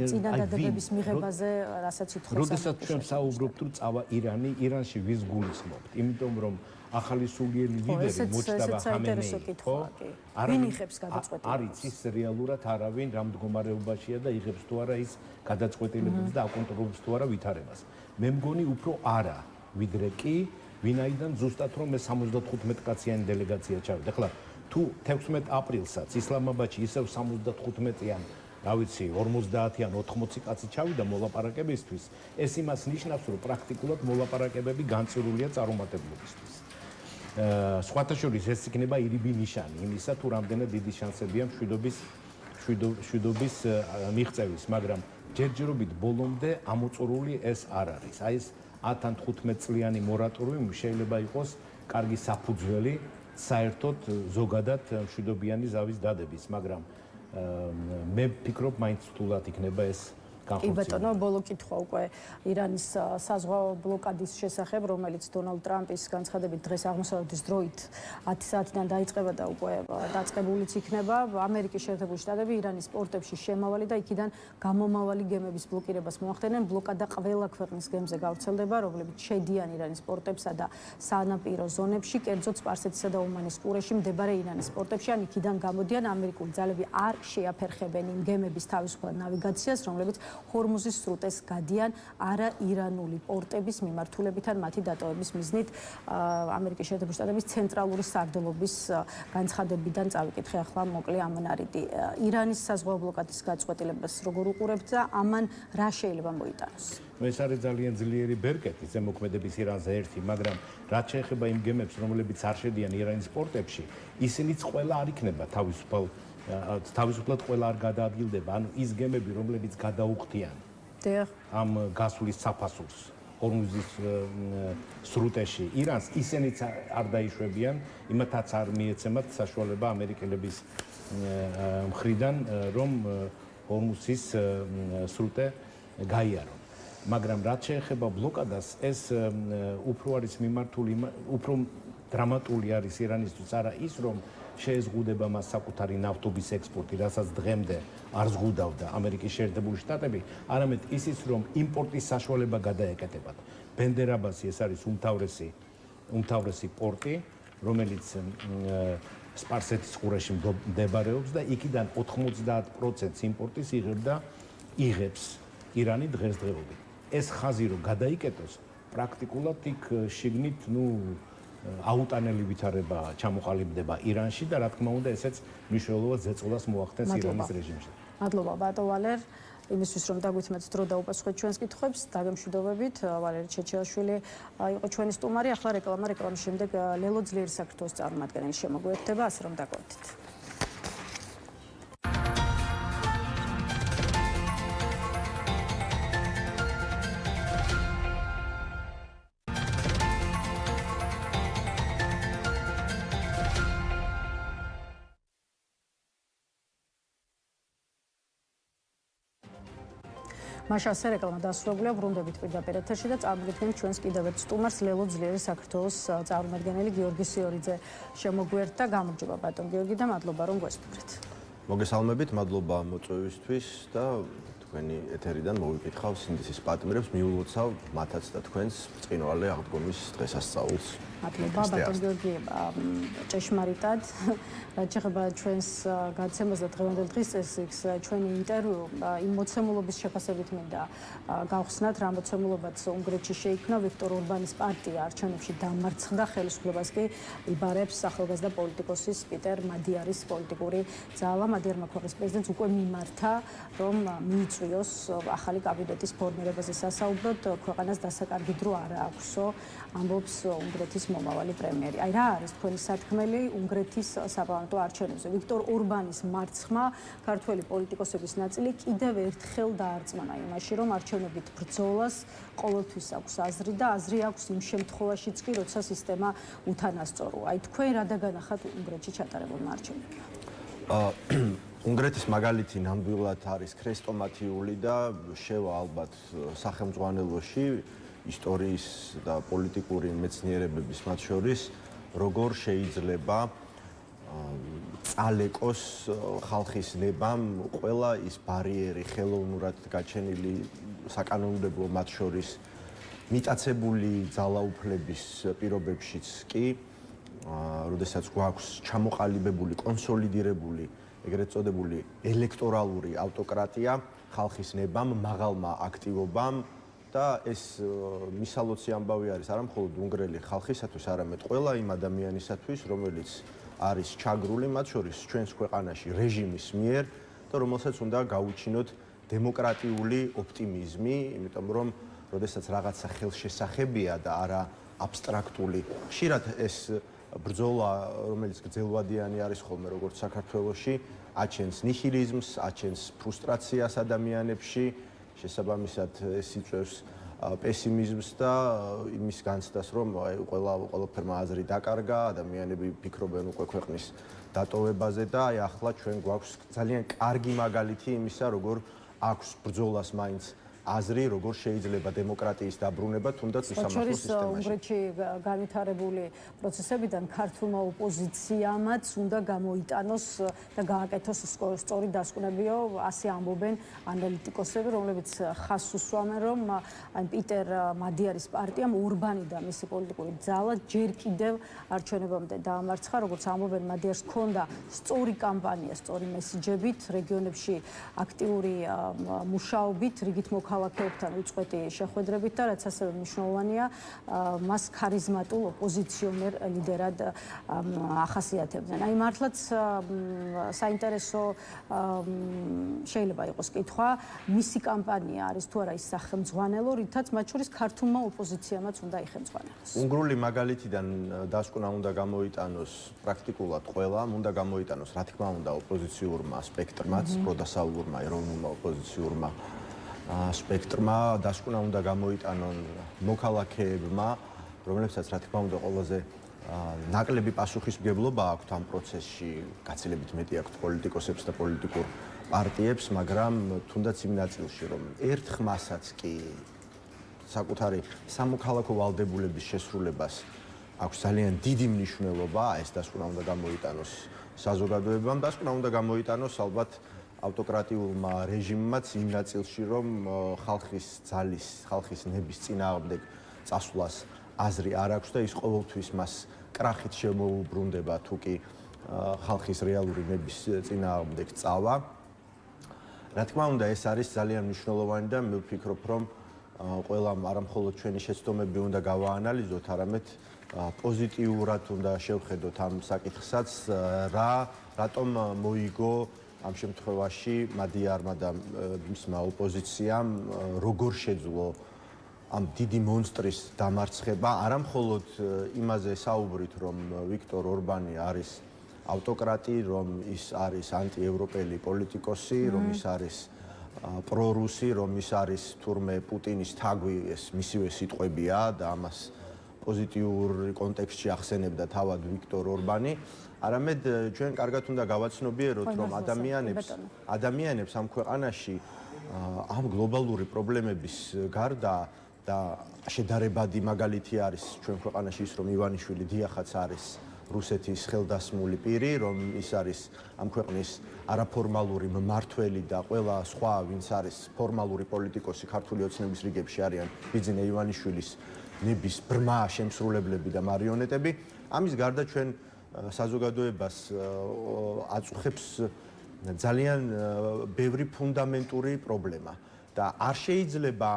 წინადადებების მიღებაზე, რასაც ითხოვს. როდესაც ჩვენ საუბრობთ, რომ წავა ირანი, ირანში ვის გულისხმობთ? იმიტომ რომ ახალი სულიერი ლიდერი მოჩტაბა ხამენეი ხო? ვინ იღებს გადაწყვეტილებას? არის ის რეალურად არავინ რა მდგომარეობაშია და იღებს თუ არა ის გადაწყვეტილებებს და აკონტროლებს თუ არა ვითარებას. მე მგონი უფრო არა, ვიდრე კი ვინაიდან ზუსტად რომ მე 75 კაციანი დელეგაცია ჩავიდა. ახლა თუ 16 აპრილსაც ისლამაბადში ისევ 75-იან რა ვიცი 50 ან 80 კაცი ჩავიდა მოლაპარაკებისთვის, ეს იმას ნიშნავს, რომ პრაქტიკულად მოლაპარაკებები განწირულია წარუმატებლობისთვის. სხვათა შორის ეს იქნება ირიბი ნიშანი იმისა, თუ რამდენად დიდი შანსებია მშვიდობის მიღწევის, მაგრამ ჯერჯერობით ბოლომდე ამოწურული ეს არ არის. აი ეს 10 ან 15 წლიანი მორატორიუმი შეიძლება იყოს კარგი საფუძველი საერთოდ ზოგადად მშვიდობიანი ზავის დადების, მაგრამ მე ვფიქრობ, მაინც რთულად იქნება ეს კი ბატონო, ბოლო კითხვა უკვე ირანის საზღვაო ბლოკადის შესახებ, რომელიც დონალდ ტრამპის განცხადებით დღეს აღმოსავლეთის დროით 10 საათიდან დაიწყება და უკვე დაწყებულიც იქნება. ამერიკის შეერთებული შტატები ირანის პორტებში შემავალი და იქიდან გამომავალი გემების ბლოკირებას მოახდენენ. ბლოკადა ყველა ქვეყნის გემზე გავრცელდება, რომლებიც შედიან ირანის პორტებსა და სანაპირო ზონებში, კერძოდ სპარსეთისა და ომანის ყურეში მდებარე ირანის პორტებში. ან იქიდან გამოდიან ამერიკული ძალები არ შეაფერხებენ იმ გემების თავისუფლად ნავიგაციას, რომლებიც ჰორმუზის სრუტეს გადიან არა ირანული პორტების მიმართულებით ან მათი დატოვების მიზნით. ამერიკის შეერთებული შტატების ცენტრალური სარდლობის განცხადებიდან წავიკითხე ახლა მოკლე ამონარიდი. ირანის საზღვაო ბლოკადის გაწყვეტილებას როგორ უყურებთ და ამან რა შეიძლება მოიტანოს? ეს არის ძალიან ძლიერი ბერკეტი ზემოქმედების ირანზე ერთი, მაგრამ რაც შეეხება იმ გემებს, რომლებიც არ შედიან ირანის პორტებში, ისინიც ყველა არ იქნება თავისუფლად ყველა არ გადაადგილდება, ანუ ის გემები, რომლებიც გადაუხდიან ამ გასვლის საფასურს ჰორმუზის სრუტეში ირანს, ისინიც არ დაიშვებიან, იმათაც არ მიეცემათ საშუალება ამერიკელების მხრიდან, რომ ჰორმუზის სრუტე გაიარონ. მაგრამ რაც შეეხება ბლოკადას, ეს უფრო არის მიმართული, უფრო დრამატული არის ირანისთვის არა ის, რომ შეეზღუდება მას საკუთარი ნავთობის ექსპორტი, რასაც დღემდე არ ზღუდავდა ამერიკის შეერთებული შტატები, არამედ ისიც, რომ იმპორტის საშუალება გადაეკეთებათ. ბენდერ აბასი ეს არის უმთავრესი პორტი, რომელიც სპარსეთის ყურეში მდებარეობს და იქიდან 90% იმპორტის იღებს ირანი დღესდღეობით. ეს ხაზი რომ გადაიკეტოს, პრაქტიკულად იქ შიგნით, აუტანელი ვითარება ჩამოყალიბდება ირანში და რა თქმა უნდა, ესეც მნიშვნელოვან ზეწოლას მოახდენს ირანის რეჟიმში. მადლობა ბატონ ვალერ, იმისთვის რომ დაგვითმეთ დრო დაუპასუხეთ ჩვენს კითხვებს, დაგემშვიდობებით. ვალერი ჩეჩიაშვილი იყო ჩვენი სტუმარი, ახლა რეკლამის შემდეგ ლელო ძლიერი საქართველოს წარმომადგენელი შემოგვიერთდება, ასე რომ დაგვერდით. მაშასე რეკლამა დასრულებულია, ბრუნდებით პირდაპირ ეთერში და წარმოგიდგენთ ჩვენს კიდევ ერთ სტუმარს, ლელო ძლიერი საქართველოს წარმომადგენელი გიორგი სიორიძე შემოგვიერთდა. გამარჯობა ბატონ გიორგი და მადლობა რომ გვესტუმრეთ. მოგესალმებით, მადლობა მოწვევისთვის და თქვენი ეთერიდან მოვიკითხავ სინდისის პატიმრებს, მიულოცავ მათაც და თქვენს ბრწყინვალე აღდგომის დღესასწაულს. მადლობა ბატონ გიორგი, ჭეშმარიტად რაც შეეხება ჩვენს გადაცემას და დღევანდელ დღის წესრიგს, ჩვენი ინტერვიუ იმ მოცემულობის შეფასებით მინდა გავხსნათ, რა მოცემულობაც უნგრეთში შეიქმნა, ვიქტორ ორბანის პარტია არჩევნებში დამარცხდა, ხელისუფლებას კი იბარებს ახალგაზრდა პოლიტიკოსის პიტერ მადიარის პოლიტიკური ძალა. მადიარმა ქვეყნის პრეზიდენტს უკვე მიმართა, რომ მიიწვიოს ახალი კაბინეტის ფორმირებაზე სასაუბროდ, ქვეყანას დასაკარგი დრო არ აქვსო, ამბობს უნგრეთის მომავალი პრემიერი. აი რა არის თქვენი სათქმელი უნგრეთის საპარლამენტო არჩევნებზე? ვიქტორ ორბანის მარცხმა ქართველი პოლიტიკოსების ნაწილი კიდევ ერთხელ დაარწმუნა იმაში, რომ არჩევნებით ბრძოლას ყოველთვის აქვს აზრი და აზრი აქვს იმ შემთხვევაშიც კი, როცა სისტემა უთანასწოროა. აი თქვენ რა დაგანახათ უნგრეთში ჩატარებულმა არჩევნებმა? უნგრეთის მაგალითი ნამდვილად არის ქრესტომათიული და შევა ალბათ სახელმძღვანელოში ისტორიის და პოლიტიკური მეცნიერებების მათ შორის, როგორ შეიძლება წალეკოს ხალხის ნებამ ყველა ის ბარიერი ხელოვნურად გაჩენილი საკანონმდებლო მათ შორის მიტაცებული ძალაუფლების პირობებშიც კი, როდესაც გვაქვს ჩამოყალიბებული, კონსოლიდირებული, ეგრეთ წოდებული ელექტორალური ავტოკრატია ხალხის ნებამ, მაღალმა აქტივობამ და ეს მისალოცი ამბავი არის არა მხოლოდ უნგრელი ხალხისათვის, არამედ ყველა იმ ადამიანისათვის, რომელიც არის ჩაგრული მათ შორის ჩვენს ქვეყანაში რეჟიმის მიერ და რომელსაც უნდა გაუჩინოთ დემოკრატიული ოპტიმიზმი, იმიტომ რომ როდესაც რაღაცა ხელშესახებია და არა აბსტრაქტული, ხშირად ეს ბრძოლა, რომელიც გრძელვადიანი არის ხოლმე როგორც საქართველოში, აჩენს ნიჰილიზმს, აჩენს ფრუსტრაციას ადამიანებში, შესაბამისად ეს იწვევს პესიმიზმს და იმის განცდას, რომ ყველაფერმა აზრი დაკარგა, ადამიანები ფიქრობენ უკვე ქვეყნის დატოვებაზე და აი ახლა ჩვენ გვაქვს ძალიან კარგი მაგალითი იმისა, როგორ აქვს ბრძოლას მაინც აზრი, როგორ შეიძლება დემოკრატიის დაბრუნება, თუნდაც უსამართლო სისტემაში. უნგრეთში განვითარებული პროცესებიდან ქართულმა ოპოზიციამაც უნდა გამოიტანოს და გააკეთოს სწორი დასკვნებიო, ასე ამბობენ ანალიტიკოსები, რომლებიც ხაზს უსვამენ, რომ პიტერ მადიარის პარტიამ ორბანი და მისი პოლიტიკური ძალა ჯერ კიდევ არჩევნებამდე დაამარცხა, როგორც ამბობენ, მადიარს ჰქონდა სწორი კამპანია, სწორი მესიჯებით, რეგიონებში აქტიური მუშაობით, რიგით ქალაქებთან უწყვეტი შეხვედრებით და რაც ასევე მნიშვნელოვანია, მას ქარიზმატულ ოპოზიციონერ ლიდერად ახასიათებდნენ. აი მართლაც საინტერესო შეიძლება იყოს კითხვა, მისი კამპანია არის თუ არა ის სახელმძღვანელო, რითაც მათ შორის ქართულმა ოპოზიციამაც უნდა იხელმძღვანელოს. უნგრული მაგალითიდან დასკვნა უნდა გამოიტანოს პრაქტიკულად ყველამ, უნდა გამოიტანოს რა თქმა უნდა ოპოზიციურმა სპექტრმაც, პროდასავლურმა ეროვნულმა ოპოზიციურმა სპექტრმა, დასკვნა უნდა გამოიტანონ მოქალაქეებმა, რომლებსაც რა თქმა უნდა ყველაზე ნაკლები პასუხისმგებლობა აქვთ ამ პროცესში, გაცილებით მეტი აქვთ პოლიტიკოსებს და პოლიტიკურ პარტიებს, მაგრამ თუნდაც იმ ნაწილში, რომ ერთ ხმასაც კი საკუთარი სამოქალაქო ვალდებულების შესრულებას აქვს ძალიან დიდი მნიშვნელობა, ეს დასკვნა უნდა გამოიტანოს საზოგადოებამ, დასკვნა უნდა გამოიტანოს ალბათ ავტოკრატიულმა რეჟიმმაც იმ ნაწილში, რომ ხალხის ძალის, ხალხის ნების წინააღმდეგ წასვლას აზრი არ აქვს და ის ყოველთვის მას კრახით შემოუბრუნდება თუ კი ხალხის რეალური ნების წინააღმდეგ წავა. რა თქმა უნდა, ეს არის ძალიან მნიშვნელოვანი და მე ვფიქრობ, რომ ყველამ არამხოლოდ ჩვენი შეცდომები უნდა გავაანალიზოთ, არამედ პოზიტიურად უნდა შევხედოთ ამ საკითხსაც, რატომ მოიგო ამ შემთხვევაში მადიარმა და მისმა ოპოზიციამ როგორ შეძლო ამ დიდი მონსტრის დამარცხება, არამხოლოდ იმაზე საუბრით, რომ ვიქტორ ორბანი არის ავტოკრატი, რომ ის არის ანტიევროპელი პოლიტიკოსი, რომ ის არის პრორუსი, რომ ის არის თურმე პუტინის თაგვი, ეს მისივე სიტყვებია და ამას პოზიტიურ კონტექსტში ახსენებდა თავად ვიქტორ ორბანი. არამედ ჩვენ კარგად უნდა გავაცნობიეროთ, რომ ადამიანებს ამ ქვეყანაში ამ გლობალური პრობლემების გარდა და შედარებადი მაგალითი არის ჩვენ ქვეყანაში ის, რომ ივანიშვილი დიახაც არის რუსეთის ხელდასმული პირი, რომ ის არის ამ ქვეყნის არაფორმალური მმართველი და ყველა სხვა, ვინც არის ფორმალური პოლიტიკოსი ქართული ოცნების რიგებში არიან ბიძინა ივანიშვილის ნების ბრმა შემსრულებლები და მარიონეტები. ამის გარდა ჩვენ საზოგადოებას აწუხებს ძალიან ბევრი ფუნდამენტური პრობლემა და არ შეიძლება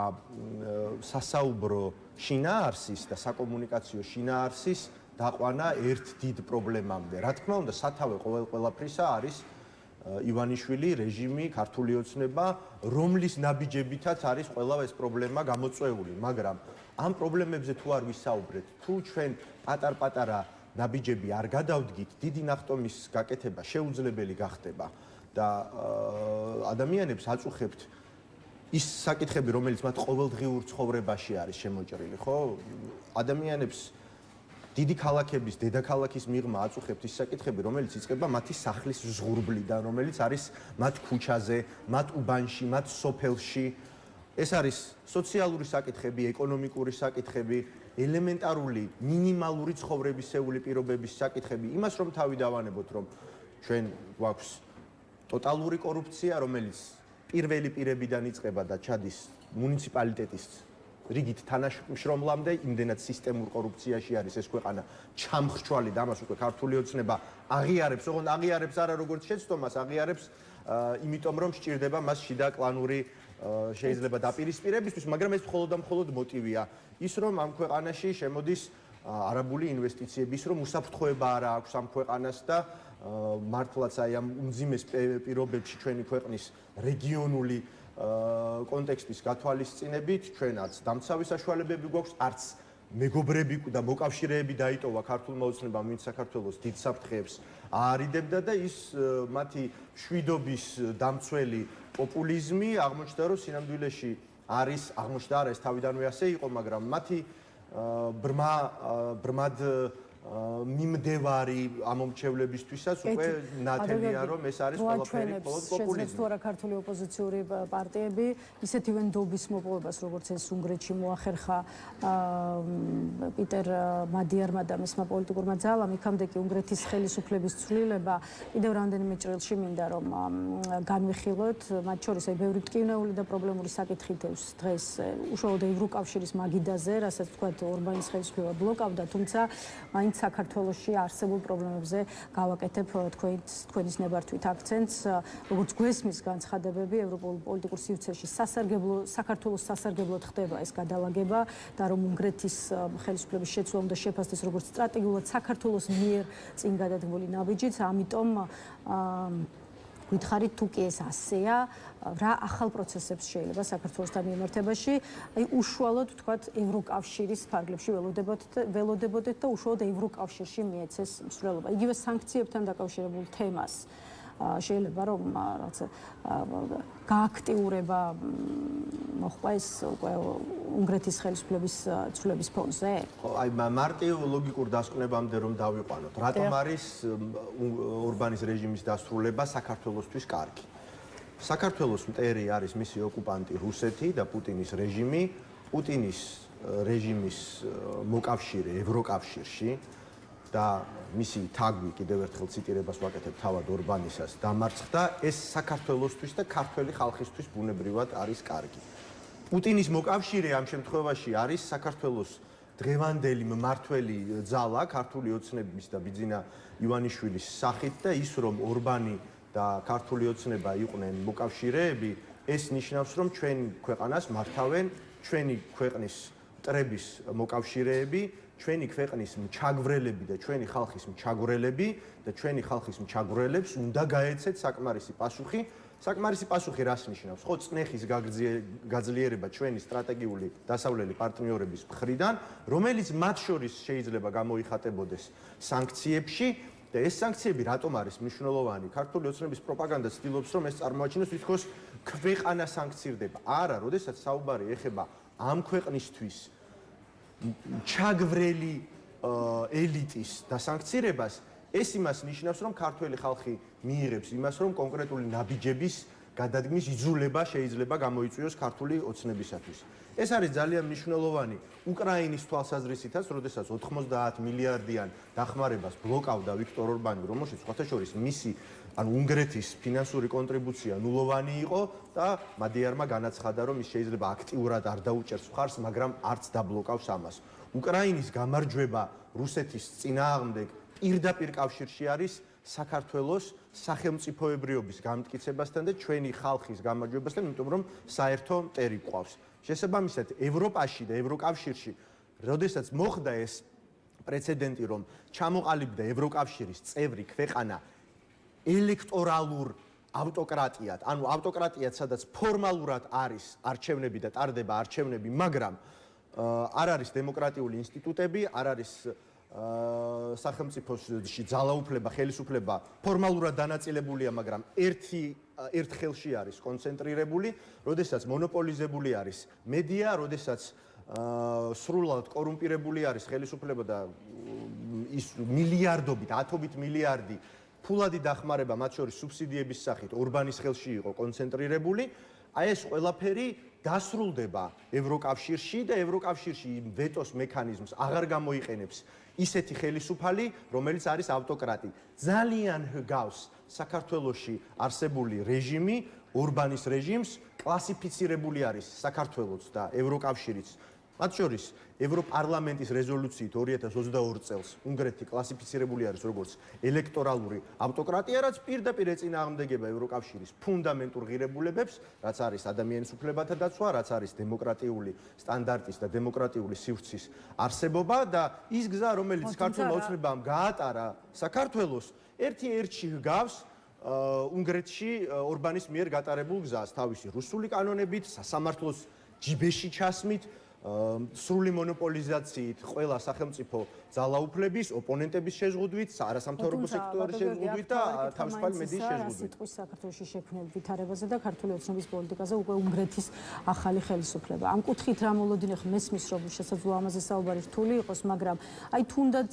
სასაუბრო შინაარსის და საკომუნიკაციო შინაარსის დაყვანა ერთ დიდ პრობლემამდე. რა თქმა უნდა, სათავე ყველაფრისა არის ივანიშვილი, რეჟიმი, ქართული ოცნება, რომლის ნაბიჯებითაც არის ყველა ეს პრობლემა გამოწვეული, მაგრამ ამ პრობლემებზე თუ არ ვისაუბრეთ, თუ ჩვენ პატარ-პატარა ნაბიჯები არ გადავდგით, დიდი ნახტომის გაკეთება შეუძლებელი გახდება და ადამიანებს აწუხებთ ის საკითხები, რომელიც მათ ყოველდღიურ ცხოვრებაში არის შემოჭრილი, ხო? ადამიანებს დიდი ქალაქების, დედაქალაქის მიღმა აწუხებთ ის საკითხები, რომელიც იწყება მათი სახლის ზღურბლიდან, რომელიც არის მათ ქუჩაზე, მათ უბანში, მათ სოფელში. ეს არის სოციალური საკითხები, ეკონომიკური საკითხები, ელემენტარული, მინიმალური ცხოვრებისეული პირობების საკითხები. იმას რომ თავი დავანებოთ, რომ ჩვენ გვაქვს ტოტალური კორუფცია, რომელიც პირველი პირებიდან იწყება და ჩადის მუნიციპალიტეტის რიგით თანაშრომლამდე, იმდენად სისტემურ კორუფციაში არის ეს ქვეყანა ჩამხრჩვალი და ამას უკვე ქართული ოცნება აღიარებს, ოღონდ აღიარებს არა როგორც შეცდომას, აღიარებს იმიტომ რომ სჭირდება მას შიდა კლანური შეიძლება დაპირისპირებისთვის, მაგრამ ეს მხოლოდ და მხოლოდ მოტივია. ის რომ ამ ქვეყანაში შემოდის არაბული ინვესტიციები, ის რომ უსაფრთხოება არა აქვს ამ ქვეყანას და მართლაც აი ამ უმძიმეს პირობებში ჩვენი ქვეყნის რეგიონული კონტექსტის გათვალისწინებით ჩვენაც დამცავი საშუალებები გვაქვს, არც მეგობრები და მოკავშირეები დაიტოვა ქართულმა ოცნებამ, ვინც საქართველოს დიდ საფრთხეებს აარიდებდა და ის მათი შვიდობის დამცველი პოპულიზმი აღმოჩნდა, რომ სინამდვილეში არის, აღმოჩნდა არა, ეს თავიდანვე ასე იყო, მაგრამ მათი ბრმად მიმდევარი ამომრჩევლებისთვისაც უკვე ნათელია, რომ ეს არის ყველაფერი მხოლოდ პოპულიზმი. შეძლებს თუ არა ქართული ოპოზიციური პარტიები ისეთივე ნდობის მოპოვებას, როგორც ეს უნგრეთში მოახერხა პიტერ მადიარმა და მისმა პოლიტიკურმა ძალამ, იქამდე კი უნგრეთის ხელისუფლების ცვლილება კიდევ რამდენიმე ჭრილში მინდა რომ განვიხილოთ, მათ შორის აი ბევრი მტკივნეული და პრობლემური საკითხი დღეს უშუალოდ ევროკავშირის მაგიდაზე, რასაც თქვათ ორბანის ხელისუფლება ბლოკავდა, თუმცა მაინც საქართველოში არსებულ პრობლემებზე გავაკეთებ თქვენის ნებართვით აქცენტს, როგორც გვესმის განცხადებები ევროპულ პოლიტიკურ სივრცეში საქართველოს სასარგებლოდ ხდება ეს გადალაგება და რომ უნგრეთის ხელისუფლების შეცვლა უნდა შეფასდეს როგორც სტრატეგიულად საქართველოს მიერ წინ გადადგმული ნაბიჯიც, ამიტომ გითხარით თუ კი ეს ასეა, რა ახალ პროცესებს შეიძლება საქართველოსთან მიმართებაში, აი უშუალოდ თქვათ ევროკავშირის ფარგლებში ველოდებოდეთ და უშუალოდ ევროკავშირში მიეცეს მსვლელობა. იგივე სანქციებთან დაკავშირებულ თემას შეიძლება რომ რაღაცა გააქტიურება მოხდა ეს უკვე უნგრეთის ხელისუფლების ცვლილების ფონზე? ხო, აი მარტივ ლოგიკურ დასკვნებამდე რომ დავიყვანოთ, რატომ არის ორბანის რეჟიმის დასრულება საქართველოსთვის კარგი? საქართველოს მტერი არის მისი ოკუპანტი რუსეთი და პუტინის რეჟიმი, პუტინის რეჟიმის მოკავშირე ევროკავშირში და მისი თაგვი კიდევ ერთხელ ციტირებას ვაკეთებ თავად ორბანისას დამარცხდა, ეს საქართველოსთვის და ქართველი ხალხისთვის ბუნებრივად არის კარგი. პუტინის მოკავშირე ამ შემთხვევაში არის საქართველოს დღევანდელი მმართველი ძალა, ქართული ოცნების და ბიძინა ივანიშვილის სახით და ის რომ ორბანი და ქართული ოცნება იყვნენ მოკავშირეები, ეს ნიშნავს რომ ჩვენ ქვეყანას მართავენ ჩვენი ქვეყნის მტრების მოკავშირეები, ჩვენი ქვეყნის მჩაგვრელები და ჩვენი ხალხის მჩაგვრელები და ჩვენი ხალხის მჩაგვრელებს უნდა გაეცეთ საკმარისი პასუხი. საკმარისი პასუხი რას ნიშნავს? ხო, წნეხის გაძლიერება ჩვენი სტრატეგიული დასავლელი პარტნიორების მხრიდან, რომელიც მათ შორის შეიძლება გამოიხატებოდეს სანქციებში და ეს სანქციები რატომ არის მნიშვნელოვანი? ქართული ოცნების პროპაგანდა ცდილობს რომ ეს წარმოაჩინოს თითქოს ქვეყანა სანქცირდება. არა, როდესაც საუბარი ეხება ამ ქვეყნისთვის ჩაგვრელი ელიტის დასანქცირებას, ეს იმას ნიშნავს, რომ ქართველი ხალხი მიიღებს იმას, რომ კონკრეტული ნაბიჯების გადადგმის იძულება შეიძლება გამოიწვიოს ქართული ოცნებისათვის. ეს არის ძალიან მნიშვნელოვანი უკრაინის თვალსაზრისითაც, როდესაც 90 მილიარდიან დახმარებას ბლოკავდა ვიქტორ ორბანი, რომელშიც სხვათაშორის მისი ანუ უნგრეთის ფინანსური კონტრიბუცია ნულოვანი იყო და მადიარმა განაცხადა, რომ ის შეიძლება აქტიურად არ დაუჭერს მხარს, მაგრამ არც დაბლოკავს ამას. უკრაინის გამარჯვება რუსეთის წინააღმდეგ პირდაპირ კავშირში არის საქართველოს სახელმწიფოებრიობის გამტკიცებასთან და ჩვენი ხალხის გამარჯვებასთან, იმიტომ რომ საერთო მტერი გვყავს. შესაბამისად, ევროპაში და ევროკავშირში, როდესაც მოხდა ეს პრეცედენტი, რომ ჩამოყალიბდა ევროკავშირის წევრი ქვეყანა ელექტორალურ ავტოკრატიად, ანუ ავტოკრატიად, სადაც ფორმალურად არის არჩევნები და ტარდება არჩევნები, მაგრამ არ არის დემოკრატიული ინსტიტუტები, არ არის სახელმწიფოში ძალაუფლება, ხელისუფლება ფორმალურად დანაწილებულია, მაგრამ ერთ ხელში არის კონცენტრირებული, როდესაც მონოპოლიზებული არის მედია, როდესაც სრულად კორუმპირებული არის ხელისუფლება და ის მილიარდობით, ათობით მილიარდი ფულადი დახმარება, მათ შორის სუბსიდიების სახით ორბანის ხელში იყო კონცენტრირებული, აი ეს ყველაფერი დასრულდება ევროკავშირში და ევროკავშირში ვეტოს მექანიზმს აღარ გამოიყენებს ისეთი ხელისუფალი, რომელიც არის ავტოკრატი. ძალიან ჰგავს საქართველოში არსებული რეჟიმი, ორბანის რეჟიმს, კლასიფიცირებული არის საქართველოც და ევროკავშირიც. მათ შორის ევროპარლამენტის რეზოლუციით 2022 წელს უნგრეთი კლასიფიცირებული არის როგორც ელექტორალური ავტოკრატია, რაც პირდაპირ ეწინააღმდეგება ევროკავშირის ფუნდამენტურ ღირებულებებს, რაც არის ადამიანის უფლებათა დაცვა, რაც არის დემოკრატიული სტანდარტის და დემოკრატიული სივრცის არსებობა და ის გზა, რომელიც ქართულმა ოცნებამ გაატარა საქართველოს, ერთ-ერთი ჰგავს უნგრეთში ორბანის მიერ გატარებულ გზას, თავისი რუსული კანონებით, სასამართლოს ჯიბეში ჩასმით, სრული მონოპოლიზაციით, ყველა სახელმწიფო ძალაუფლების, ოპონენტების შეზღუდვით, არასამთავრობო სექტორის შეზღუდვით და თავისუფალი მედიის შეზღუდვით. სიტყვის საქართველოში შექმნილ ვითარებაზე და ქართული ოცნების პოლიტიკაზე უკვე უნგრეთის ახალი ხელისუფლება. ამ კუთხით რა მოლოდინი მესმის, რომ შესაძლოა ამაზე საუბარი რთული იყოს, მაგრამ აი თუნდაც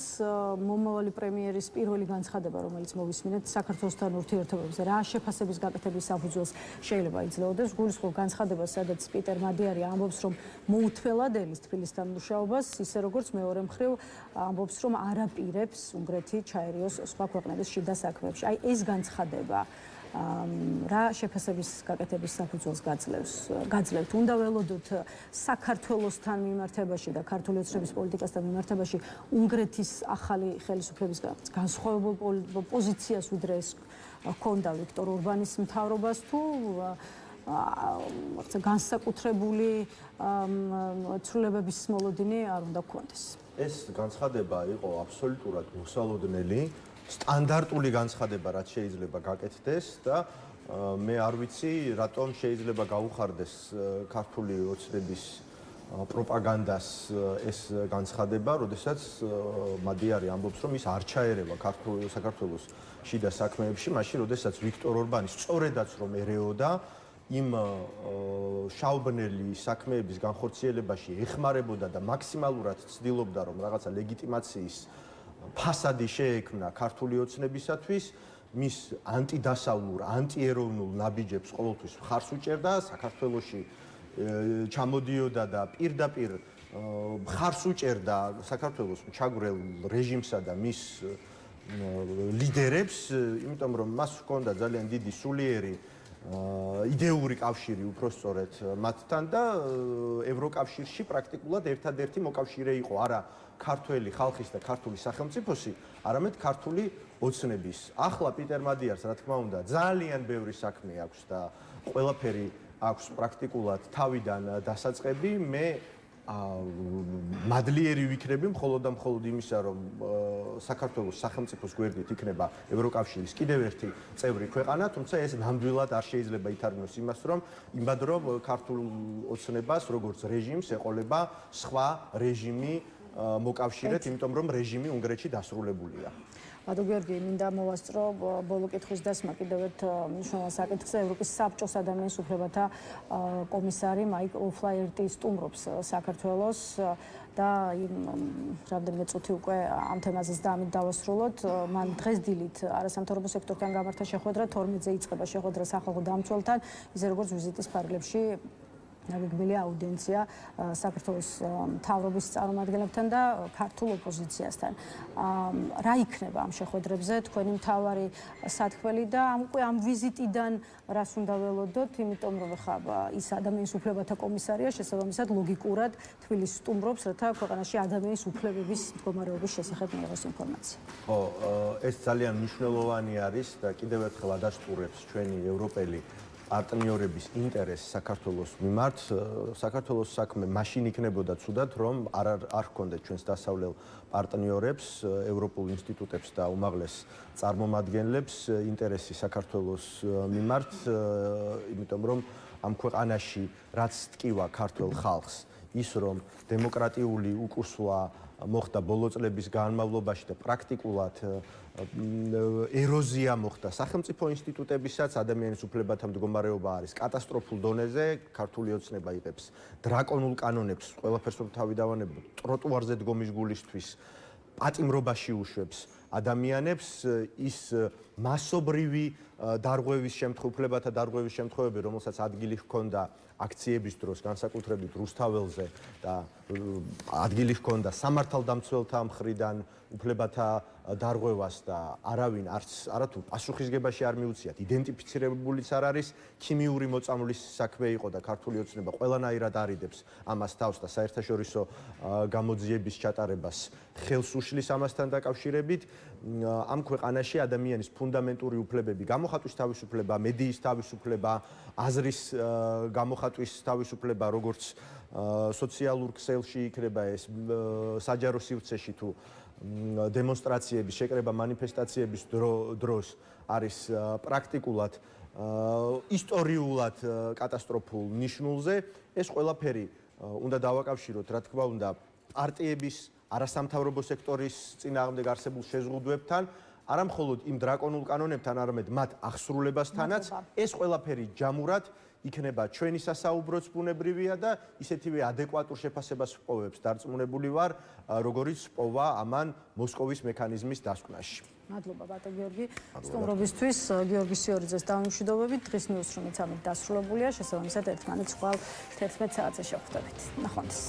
მომავალი პრემიერის პირველი განცხადება, რომელიც მოვისმინეთ საქართველოსთან ურთიერთობებზე, რა შეფასების გაკეთების საფუძველს შეიძლება იძლეოდეს, გულისხმობ განცხადებას, სადაც პიტერ მადიარი ამბობს, რომ მოუთველად ელის თბილისთან მუშაობას, ისე როგორც მეორე მხრივ ამბობს, რომ არაპირებს უნგრეთი ჩაერიოს სხვა ქვეყნების შიდა საქმეებში. აი ეს განცხადება რა შეფასების გაკეთების საფუძველს გაძლევთ? უნდა ველოდოთ საქართველოსთან მიმართებაში და ქართული ოცნების პოლიტიკასთან მიმართებაში უნგრეთის ახალი ხელისუფლების განსხვავებულ პოზიციას, ვიდრე ეს ჰქონდა ვიქტორ ორბანის მთავრობას თუ განსაკუთრებული ცვლილებების მოლოდინი არ უნდა გქონდეს. ეს განცხადება იყო აბსოლუტურად მოსალოდნელი, სტანდარტული განცხადება, რაც შეიძლება გაკეთდეს და მე არ ვიცი, რატომ შეიძლება გაუხარდეს ქართული ოცნების პროპაგანდას ეს განცხადება, როდესაც მადიარი ამბობს, რომ ის არ ჩაერევა საქართველოს შიდა საქმეებში, მაშინ როდესაც ვიქტორ ორბანი სწორედაც რომ ერეოდა იმ შაუბნელი საქმეების განხორციელებაში ეხმარებოდა და მაქსიმალურად ცდილობდა რომ რაღაცა ლეგიტიმაციის ფასადი შეექმნა ქართული ოცნებისათვის, მის ანტიდასავლურ, ანტიეროვნულ ნაბიჯებს ყოველთვის მხარს უჭერდა, საქართველოში ჩამოდიოდა და პირდაპირ მხარს უჭერდა საქართველოს ჩაგვრელ რეჟიმსა და მის ლიდერებს, იმიტომ რომ მას ჰქონდა ძალიან დიდი სულიერი იდეური კავშირი უпроსწორად მათთან და ევროკავშირში პრაქტიკულად ერთადერთი მოკავშირე იყო არა ქართველი ხალხის და ქართული სახელმწიფოსი, არამედ ქართული ოცნების. ახლა პიტერ მადიარს, რა თქმა უნდა, ძალიან ბევრი საქმე აქვს და ყველაფერი აქვს პრაქტიკულად თავიდან დასაწყები. მე მადლიერი ვიქნები მხოლოდ და მხოლოდ იმისა, რომ საქართველოს სახელმწიფოს გვერდით იქნება ევროკავშირის კიდევ ერთი წევრი ქვეყანა, თუმცა ეს ნამდვილად არ შეიძლება ითარგმნოს იმას, რომ ქართულ ოცნებას როგორც რეჟიმს ეყოლება სხვა რეჟიმი მოკავშირეთ, იმიტომ რომ რეჟიმი უნგრეთში დასრულებულია. ბატონო გიორგი, მინდა მოვასწრო ბოლო კითხვის დასმა კიდევ ერთ მნიშვნელოვან საკითხზე. ევროპის საბჭოს ადამიანის უფლებათა კომისარი მაიკ ოფლაერტი სტუმრობს საქართველოს და რამდენიმე წუთი უკვე ამ თემაზეც დამით დავასრულოთ. მან დღეს დილით არასამთავრობო სექტორთან გამართა შეხვედრა, 12-ზე იწყება შეხვედრა სახალხო დამცველთან, ისე როგორც ვიზიტის ფარგლებში გეგმილია აუდიენცია საქართველოს მთავრობის წარმომადგენლებთან და ქართულ ოპოზიციასთან. რა იქნება ამ შეხვედრებზე თქვენი მთავარი სათქმელი და ამ ვიზიტიდან რას უნდა ველოდოთ, იმიტომ რომ ხა ის ადამიანის უფლებათა კომისარია შესაბამისად ლოგიკურად თბილისს სტუმრობს, რათა ქვეყანაში ადამიანის უფლებების მდგომარეობის შესახებ მიიღოს ინფორმაცია. ხო, ეს ძალიან მნიშვნელოვანი არის და კიდევ ერთხელ ადასტურებს ჩვენი ევროპელი პარტნიორების ინტერესს საქართველოს მიმართ. საქართველოს საქმე მაშინ იქნებოდა ცუდად, რომ არ ჰქონდეთ ჩვენს დასავლელ პარტნიორებს, ევროპულ ინსტიტუტებს და უმაღლეს წარმომადგენლებს ინტერესი საქართველოს მიმართ, იმიტომ რომ ამ ქვეყანაში რაც ტკივა ქართულ ხალხს, ის რომ დემოკრატიული უკუსვა მოხდა ბოლო წლების განმავლობაში და პრაქტიკულად ეროზია მოხდა სახელმწიფო ინსტიტუტებისაც, ადამიანის უფლებათა მდგომარეობა არის კატასტროფულ დონეზე, ქართული ოცნება იღებს დრაკონულ კანონებს, ყველაფერს რომ თავი დავანებოთ, ტროტუარზე დგომის გულისთვის პატიმრობაში უშვებს ადამიანებს, ის მასობრივი დარღვევის უფლებათა დარღვევის შემთხვევები, რომელსაც ადგილი ჰქონდა აქციების დროს, განსაკუთრებით რუსთაველზე და ადგილი ჰქონდა სამართალდამცველთა მხრიდან უფლებათა დარღვევას და არავინ არათუ პასუხისგებაში არ მიუციათ, იდენტიფიცირებულიც არ არის, ქიმიური მოწამვლის საქმე იყო და ქართული ოცნება ყველანაირად არიდებს ამას თავს და საერთაშორისო გამოძიების ჩატარებას ხელს უშლის ამასთან დაკავშირებით. ამ ქვეყანაში ადამიანის ფუნდამენტური უფლებები, გამოხატვის თავისუფლება, მედიის თავისუფლება, აზრის გამოხატვის თავისუფლება, როგორც სოციალურ ქსელში იქნება ეს საჯარო სივრცეში თუ დემონსტრაციების, შეკრება მანიფესტაციების დროს არის პრაქტიკულად ისტორიულად კატასტროფულ ნიშნულზე. ეს ყველაფერი უნდა დავაკავშიროთ, რა თქმა უნდა, პარტიების, არასამთავრობო სექტორის წინააღმდეგ არსებულ შეზღუდვებთან, არა მხოლოდ იმ დრაკონულ კანონებთან, არამედ მათ აღსრულებასთანაც. ეს ყველაფერი ჯამურად იქნება ჩვენი სასაუბროც ბუნებრივია და ისეთივე ადეკვატურ შეფასებას ვპოვებს დარწმუნებული ვარ, როგორიც პოვა ამან მოსკოვის მექანიზმის დასკვნაში. მადლობა ბატონო გიორგი სტუმრობისთვის. გიორგი სიორიძეს დავიმშვიდობებით. დღის ნიუსრუმიც ამით დასრულებულია. შესაბამისად ერთმანეთს ხვალ 11 საათზე შევხვდებით. ნახვამდის.